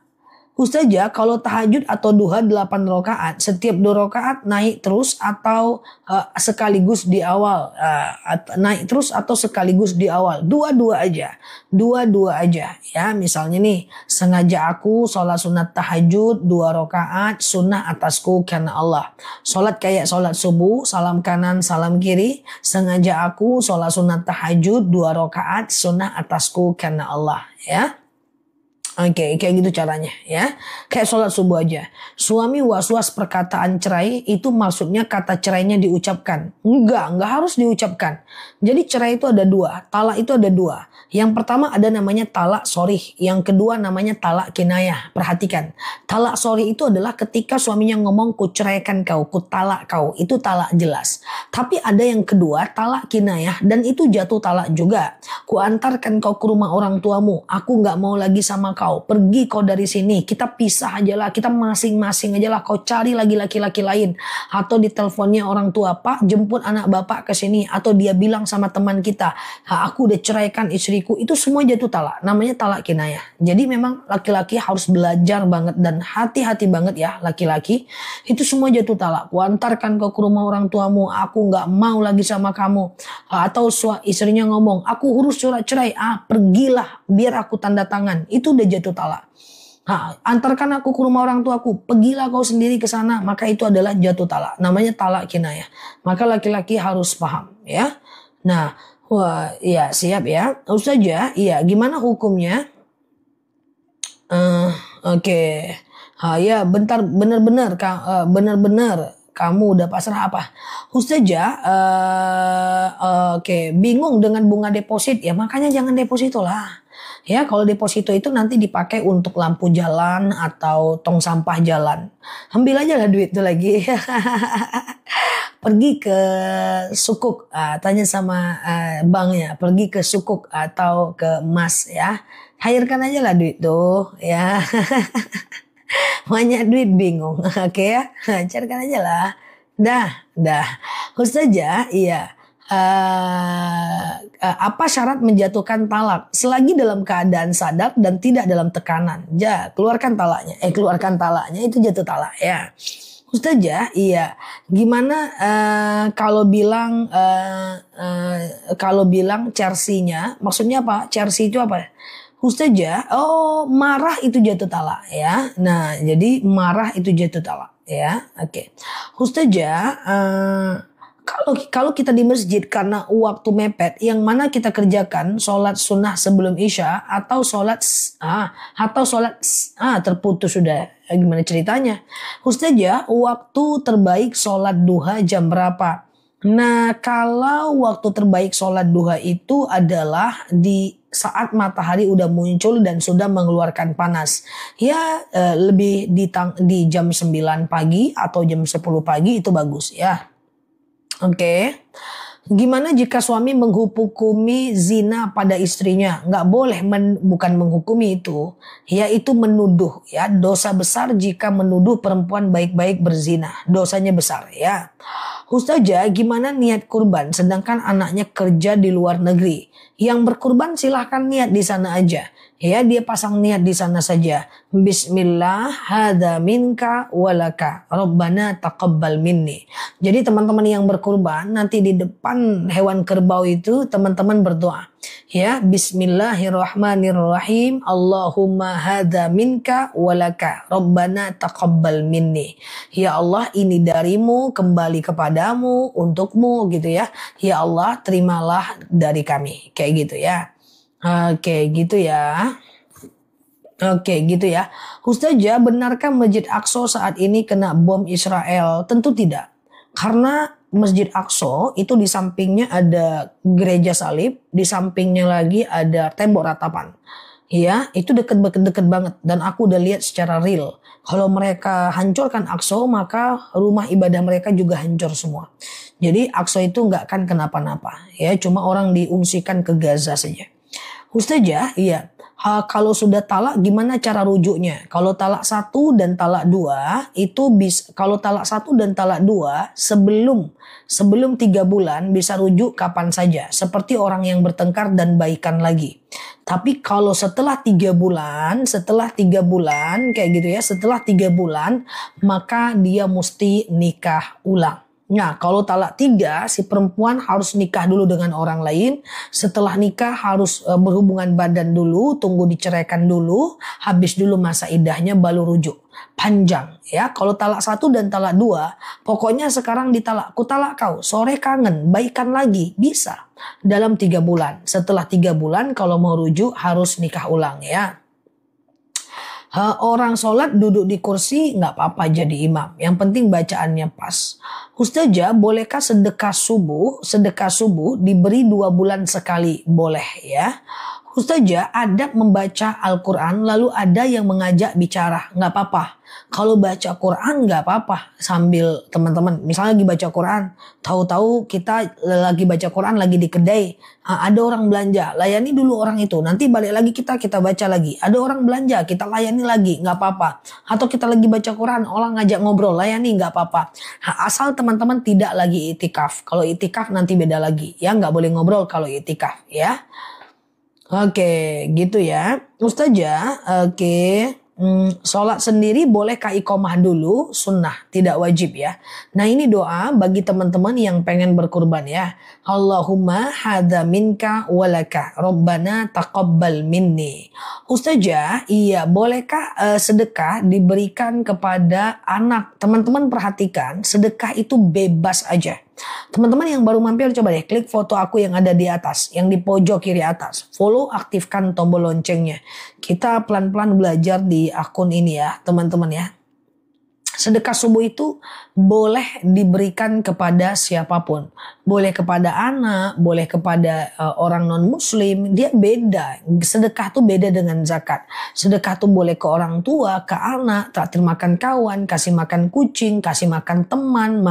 Ustazah, kalau tahajud atau duha 8 rakaat, setiap 2 rakaat naik terus atau sekaligus di awal? Naik terus atau sekaligus di awal? Dua-dua aja. Ya, misalnya nih, sengaja aku sholat sunat tahajud 2 rakaat, sunnah atasku karena Allah. Sholat kayak sholat subuh, salam kanan, salam kiri. Sengaja aku sholat sunat tahajud 2 rakaat, sunnah atasku karena Allah. Ya. Oke, kayak gitu caranya ya. Kayak sholat subuh aja. Suami was-was perkataan cerai, itu maksudnya kata cerainya diucapkan. Enggak harus diucapkan. Jadi cerai itu ada 2, talak itu ada 2. Yang pertama ada namanya talak sorih. Yang kedua namanya talak kinayah. Perhatikan. Talak sorih itu adalah ketika suaminya ngomong ku ceraikan kau, ku talak kau. Itu talak jelas. Tapi ada yang kedua talak kinayah, dan itu jatuh talak juga. Ku antarkan kau ke rumah orang tuamu. Aku nggak mau lagi sama kau. Pergi kau dari sini, kita pisah aja lah, kita masing-masing aja lah, kau cari lagi laki-laki lain. Atau di teleponnya orang tua, Pak jemput anak bapak ke sini. Atau dia bilang sama teman kita, aku udah ceraikan istriku. Itu semua jatuh talak, namanya talak kinayah. Jadi memang laki-laki harus belajar banget dan hati-hati banget ya laki-laki. Itu semua jatuh talak. Kuantarkan kau ke rumah orang tuamu, aku nggak mau lagi sama kamu. Atau istrinya ngomong, aku urus surat cerai, pergilah biar aku tanda tangan. Itu udah jatuh talak. Antarkan aku ke rumah orang tuaku, pergilah kau sendiri ke sana, maka itu adalah jatuh talak. Namanya talak kinayah. Maka laki-laki harus paham ya. Nah, wah, ya siap ya. Ustazah, iya, gimana hukumnya? Oke. Ya, bentar, benar-benar kamu udah pasrah apa? Ustazah, oke, bingung dengan bunga deposit ya, makanya jangan deposito lah. Ya, kalau deposito itu nanti dipakai untuk lampu jalan atau tong sampah jalan. Ambil aja lah duit itu lagi. Pergi ke sukuk, tanya sama banknya, pergi ke sukuk atau ke emas ya. Cairkan aja lah duit tuh ya. Banyak duit bingung, oke ya. Cairkan aja lah. Dah. Ustazah, iya. Apa syarat menjatuhkan talak? Selagi dalam keadaan sadar dan tidak dalam tekanan. Keluarkan talaknya itu jatuh talak ya. Ustazah, iya. Gimana kalau bilang cersinya? Maksudnya apa? Cersi itu apa? Ustazah, oh marah itu jatuh talak ya. Nah, jadi marah itu jatuh talak ya. Oke. Ustazah, kalau kita di masjid karena waktu mepet, yang mana kita kerjakan sholat sunnah sebelum isya atau sholat terputus sudah. Gimana ceritanya? Ustazah, waktu terbaik sholat duha jam berapa? Nah, kalau waktu terbaik sholat duha itu adalah di saat matahari udah muncul dan sudah mengeluarkan panas. Ya, lebih di jam 9 pagi atau jam 10 pagi itu bagus ya. Oke. Gimana jika suami menghukumi zina pada istrinya? Nggak boleh, bukan menghukumi itu. Ya, itu menuduh ya. Dosa besar jika menuduh perempuan baik-baik berzina. Dosanya besar ya. Ustazah, gimana niat kurban sedangkan anaknya kerja di luar negeri? Yang berkurban silahkan niat di sana aja. Ya, dia pasang niat di sana saja. Bismillah, hadza minka walaka. Rabbana taqabbal minni. Jadi teman-teman yang berkurban nanti di depan hewan kerbau itu teman-teman berdoa. Ya, bismillahirrahmanirrahim. Allahumma hadza minka walaka. Rabbana taqabbal minni. Ya Allah, ini darimu, kembali kepadamu, untukmu gitu ya. Ya Allah, terimalah dari kami. Kayak gitu ya. Oke, gitu ya. Oke, gitu ya. Ustazah, benarkah Masjid Aqsa saat ini kena bom Israel? Tentu tidak. Karena Masjid Aqsa itu di sampingnya ada gereja salib, di sampingnya lagi ada tembok ratapan. Ya, itu deket banget dan aku udah lihat secara real. Kalau mereka hancurkan Aqsa, maka rumah ibadah mereka juga hancur semua. Jadi Aqsa itu nggak akan kenapa-napa. Ya, cuma orang diungsikan ke Gaza saja. Ustazah, iya. Kalau sudah talak gimana cara rujuknya? Kalau talak 1 dan talak 2 itu kalau talak 1 dan talak 2 sebelum 3 bulan bisa rujuk kapan saja. Seperti orang yang bertengkar dan baikan lagi. Tapi kalau setelah 3 bulan kayak gitu ya, setelah 3 bulan maka dia mesti nikah ulang. Nah, kalau talak 3, si perempuan harus nikah dulu dengan orang lain. Setelah nikah harus berhubungan badan dulu, tunggu diceraikan dulu, habis dulu masa iddahnya baru rujuk. Panjang ya. Kalau talak 1 dan talak 2, pokoknya sekarang ditalak, ku talak kau, sore kangen, baikan lagi, bisa. Dalam 3 bulan. Setelah 3 bulan kalau mau rujuk harus nikah ulang ya. Orang sholat duduk di kursi nggak apa-apa jadi imam. Yang penting bacaannya pas. Ustazah, bolehkah sedekah subuh diberi 2 bulan sekali? Boleh ya. Ustazah, adab membaca Al-Quran lalu ada yang mengajak bicara. Nggak apa-apa. Kalau baca Quran nggak apa-apa sambil teman-teman. Misalnya lagi baca Quran. Tahu-tahu kita lagi baca Quran lagi di kedai. Ada orang belanja. Layani dulu orang itu. Nanti balik lagi kita baca lagi. Ada orang belanja. Kita layani lagi. Nggak apa-apa. Atau kita lagi baca Quran. Orang ngajak ngobrol. Layani nggak apa-apa. Asal teman-teman tidak lagi itikaf. Kalau itikaf nanti beda lagi. Ya nggak boleh ngobrol kalau itikaf. Ya. Oke, gitu ya. Ustazah, oke. Sholat sendiri bolehkah iqomah dulu? Sunnah, tidak wajib ya. Nah, ini doa bagi teman-teman yang pengen berkurban ya. Allahumma hadza minka walaka. Rabbana taqabbal minni. Ustazah, iya, bolehkah sedekah diberikan kepada anak? Teman-teman perhatikan, sedekah itu bebas aja. Teman-teman yang baru mampir coba deh klik foto aku yang ada di atas, yang di pojok kiri atas. Follow, aktifkan tombol loncengnya. Kita pelan-pelan belajar di akun ini ya, teman-teman ya. Sedekah subuh itu boleh diberikan kepada siapapun. Boleh kepada anak, boleh kepada orang non-muslim. Dia beda. Sedekah tuh beda dengan zakat. Sedekah tuh boleh ke orang tua, ke anak, traktir makan kawan, kasih makan kucing, kasih makan teman,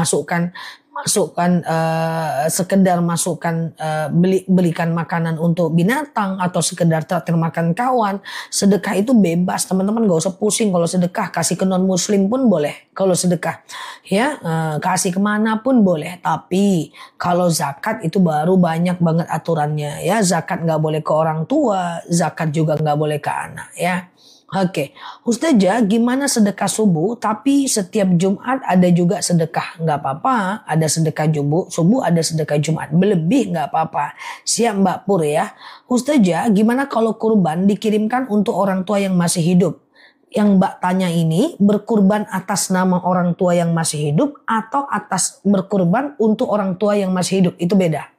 belikan makanan untuk binatang atau sekedar traktir makan kawan. Sedekah itu bebas, teman-teman gak usah pusing. Kalau sedekah kasih ke non muslim pun boleh. Kalau sedekah ya kasih kemana pun boleh. Tapi kalau zakat itu baru banyak banget aturannya ya. Zakat gak boleh ke orang tua, zakat juga gak boleh ke anak ya. Oke, Ustazah, gimana sedekah subuh? Tapi setiap Jumat ada juga sedekah, nggak apa-apa. Ada sedekah subuh, ada sedekah Jumat. Berlebih nggak apa-apa. Siap Mbak Pur ya. Ustazah, gimana kalau kurban dikirimkan untuk orang tua yang masih hidup? Yang Mbak tanya ini berkurban atas nama orang tua yang masih hidup atau atas berkurban untuk orang tua yang masih hidup? Itu beda.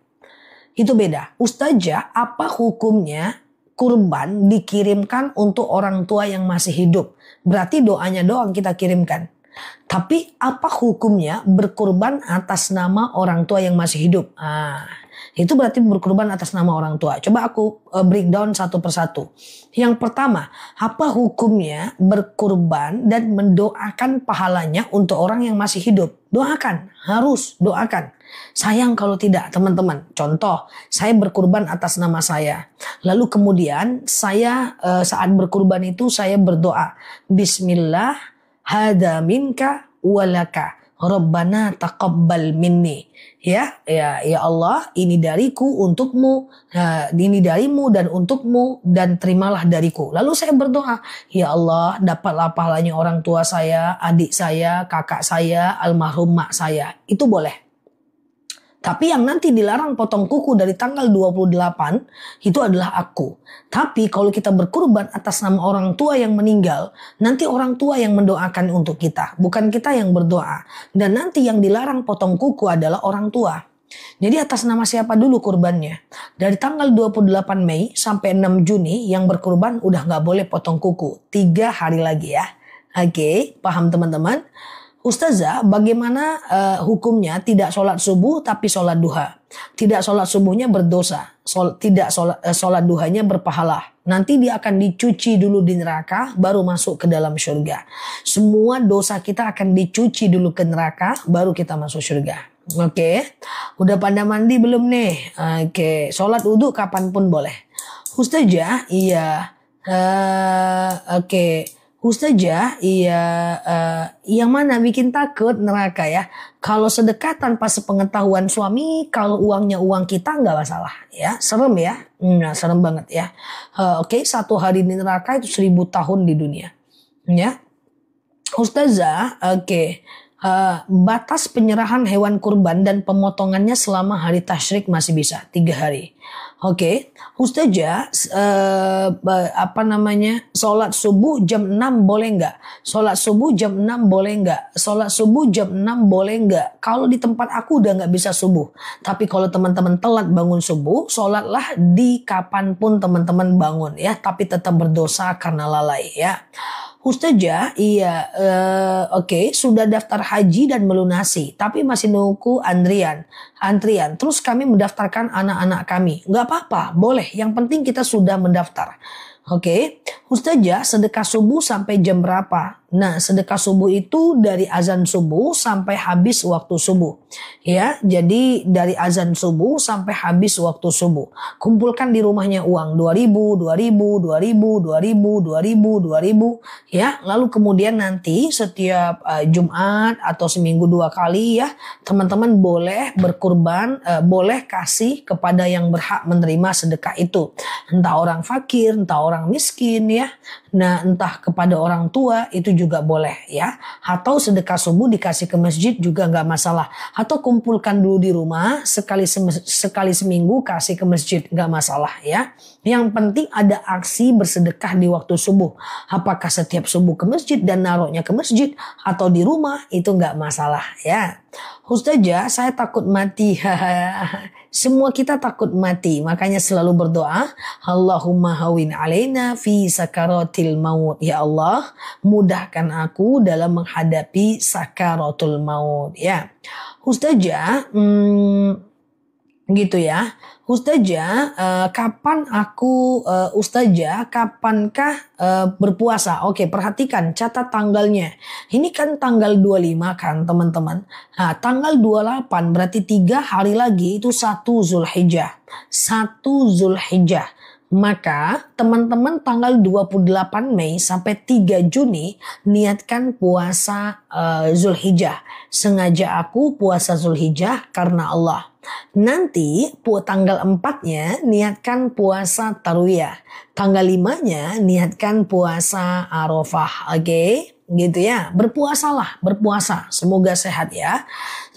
Itu beda. Ustazah, apa hukumnya kurban dikirimkan untuk orang tua yang masih hidup? Berarti doanya doang kita kirimkan. Tapi apa hukumnya berkurban atas nama orang tua yang masih hidup? Itu berarti berkurban atas nama orang tua. Coba aku breakdown satu persatu. Yang pertama, apa hukumnya berkurban dan mendoakan pahalanya untuk orang yang masih hidup? Doakan, harus doakan. Sayang kalau tidak teman-teman. Contoh, saya berkurban atas nama saya. Lalu kemudian saya saat berkurban itu saya berdoa. Bismillah, hada minka walaka. Rabbana taqabbal minni. Ya Allah, ini dariku untukmu, ini darimu dan untukmu, dan terimalah dariku. Lalu saya berdoa, ya Allah, dapatlah pahalanya orang tua saya, adik saya, kakak saya, almarhum mak saya. Itu boleh. Tapi yang nanti dilarang potong kuku dari tanggal 28 itu adalah aku. Tapi kalau kita berkurban atas nama orang tua yang meninggal, nanti orang tua yang mendoakan untuk kita, bukan kita yang berdoa. Dan nanti yang dilarang potong kuku adalah orang tua. Jadi atas nama siapa dulu kurbannya? Dari tanggal 28 Mei sampai 6 Juni yang berkurban udah gak boleh potong kuku. 3 hari lagi ya. Oke, paham teman-teman? Ustazah, bagaimana hukumnya tidak sholat subuh tapi sholat duha? Tidak sholat subuhnya berdosa, tidak sholat duhanya berpahala. Nanti dia akan dicuci dulu di neraka baru masuk ke dalam surga. Semua dosa kita akan dicuci dulu ke neraka baru kita masuk surga. Oke, udah pada mandi belum nih? Oke, sholat wudhu kapanpun boleh. Ustazah, iya. Oke. Ustazah, yang mana bikin takut neraka ya? Kalau sedekah tanpa sepengetahuan suami, kalau uangnya uang kita nggak masalah ya. Serem ya, serem banget ya. Oke, 1 hari di neraka itu 1000 tahun di dunia. Ya, Ustazah, oke. Batas penyerahan hewan kurban dan pemotongannya selama hari tasyrik masih bisa 3 hari. Oke, Ustazah, sholat subuh jam 6 boleh nggak? Sholat subuh jam 6 boleh nggak? Sholat subuh jam 6 boleh nggak? Kalau di tempat aku udah nggak bisa subuh. Tapi kalau teman-teman telat bangun subuh, sholatlah di kapanpun teman-teman bangun ya. Tapi tetap berdosa karena lalai ya. Ustazah, oke, sudah daftar haji dan melunasi, tapi masih nunggu antrian. Terus kami mendaftarkan anak-anak kami. Nggak apa-apa, boleh. Yang penting kita sudah mendaftar. Oke, Ustazah, sedekah subuh sampai jam berapa? Nah, sedekah subuh itu dari azan subuh sampai habis waktu subuh. Ya, jadi dari azan subuh sampai habis waktu subuh. Kumpulkan di rumahnya uang 2000, 2000, 2000, 2000, 2000, 2000. Ya, lalu kemudian nanti setiap Jumat atau seminggu 2 kali ya, teman-teman boleh berkurban, boleh kasih kepada yang berhak menerima sedekah itu. Entah orang fakir, entah orang miskin ya. Nah, entah kepada orang tua itu juga boleh ya. Atau sedekah subuh dikasih ke masjid juga nggak masalah. Atau kumpulkan dulu di rumah sekali seminggu kasih ke masjid nggak masalah ya. Yang penting ada aksi bersedekah di waktu subuh. Apakah setiap subuh ke masjid dan naruhnya ke masjid atau di rumah itu nggak masalah ya. Ustazah, saya takut mati. Semua kita takut mati. Makanya selalu berdoa. Allahumma hawin alaina fi sakaratil maut. Ya Allah, mudahkan aku dalam menghadapi sakaratul maut. Ya, Ustazah, gitu ya. Ustazah, kapankah berpuasa? Oke, perhatikan, catat tanggalnya. Ini kan tanggal 25 kan teman-teman. Nah, tanggal 28 berarti 3 hari lagi itu 1 Zulhijjah. 1 Zulhijjah. Maka teman-teman tanggal 28 Mei sampai 3 Juni niatkan puasa Zulhijjah. Sengaja aku puasa Zulhijjah karena Allah. Nanti tanggal 4-nya niatkan puasa Tarwiyah. Tanggal 5-nya niatkan puasa Arafah. Oke? Gitu ya, berpuasalah, berpuasa, semoga sehat ya.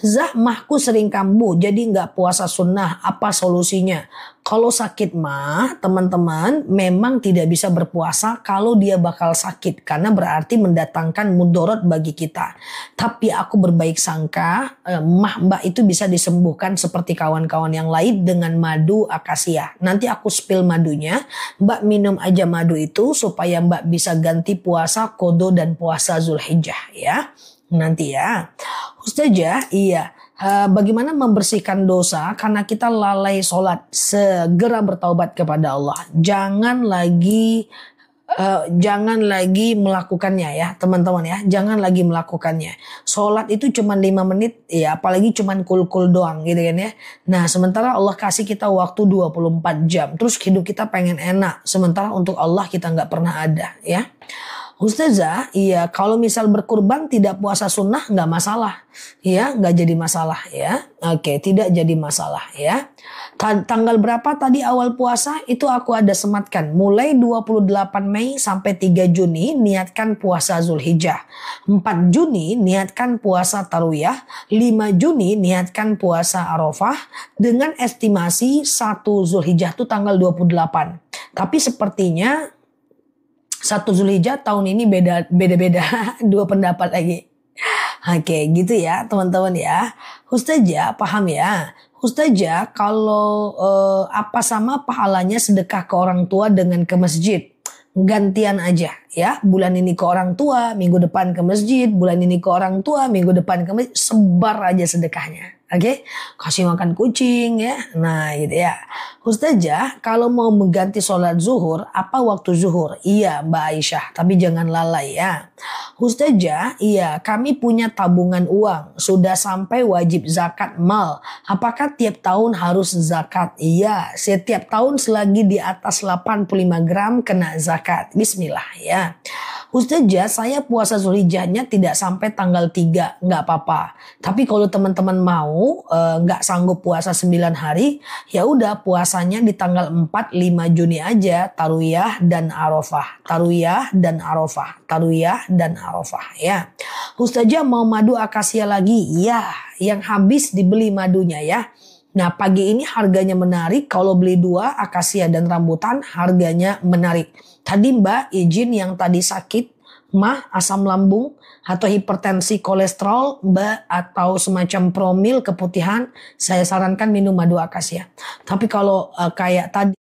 Zah, mahku sering kambuh, jadi nggak puasa sunnah, apa solusinya? Kalau sakit mah, teman-teman memang tidak bisa berpuasa kalau dia bakal sakit, karena berarti mendatangkan mudorot bagi kita. Tapi aku berbaik sangka, mbak itu bisa disembuhkan seperti kawan-kawan yang lain dengan madu akasia. Nanti aku spill madunya, mbak minum aja madu itu supaya mbak bisa ganti puasa kodo dan puasa Zulhijjah ya. Nanti ya. Ustazah, iya. Bagaimana membersihkan dosa karena kita lalai sholat? Segera bertaubat kepada Allah. Jangan lagi melakukannya ya teman-teman ya. Jangan lagi melakukannya. Sholat itu cuma 5 menit ya, apalagi cuma kul-kul doang gitu kan ya. Nah sementara Allah kasih kita waktu 24 jam. Terus hidup kita pengen enak. Sementara untuk Allah kita nggak pernah ada ya. Ustazah, iya kalau misal berkurban tidak puasa sunnah nggak masalah. Ya, nggak jadi masalah ya. Oke, tidak jadi masalah ya. Tanggal berapa tadi awal puasa itu aku ada sematkan. Mulai 28 Mei sampai 3 Juni niatkan puasa Zulhijjah. 4 Juni niatkan puasa Tarwiyah. 5 Juni niatkan puasa Arafah. Dengan estimasi 1 Zulhijjah itu tanggal 28. Tapi sepertinya 1 Zulhijjah tahun ini beda-beda. 2 pendapat lagi. Oke gitu ya teman-teman ya. Ustazah paham ya. Ustazah kalau apa sama pahalanya sedekah ke orang tua dengan ke masjid? Gantian aja ya. Bulan ini ke orang tua, minggu depan ke masjid. Bulan ini ke orang tua, minggu depan ke masjid. Sebar aja sedekahnya. Oke, kasih makan kucing ya. Nah gitu ya. Ustazah kalau mau mengganti sholat zuhur, apa waktu zuhur? Iya Mbak Aisyah, tapi jangan lalai ya. Ustazah, iya kami punya tabungan uang. Sudah sampai wajib zakat mal. Apakah tiap tahun harus zakat? Iya, setiap tahun selagi di atas 85 gram kena zakat. Bismillah ya. Ustazah, saya puasa Zulhijjahnya tidak sampai tanggal 3, nggak apa-apa. Tapi kalau teman-teman mau nggak sanggup puasa 9 hari, ya udah puasanya di tanggal 4, 5 Juni aja, Tarwiyah dan Arafah. Tarwiyah dan Arafah. Tarwiyah dan Arafah ya. Ustazah mau madu akasia lagi? Ya, yang habis dibeli madunya ya. Nah pagi ini harganya menarik, kalau beli 2 akasia dan rambutan harganya menarik. Tadi Mbak izin yang tadi sakit mah, asam lambung atau hipertensi kolesterol Mbak atau semacam promil keputihan, saya sarankan minum madu akasia. Tapi kalau kayak tadi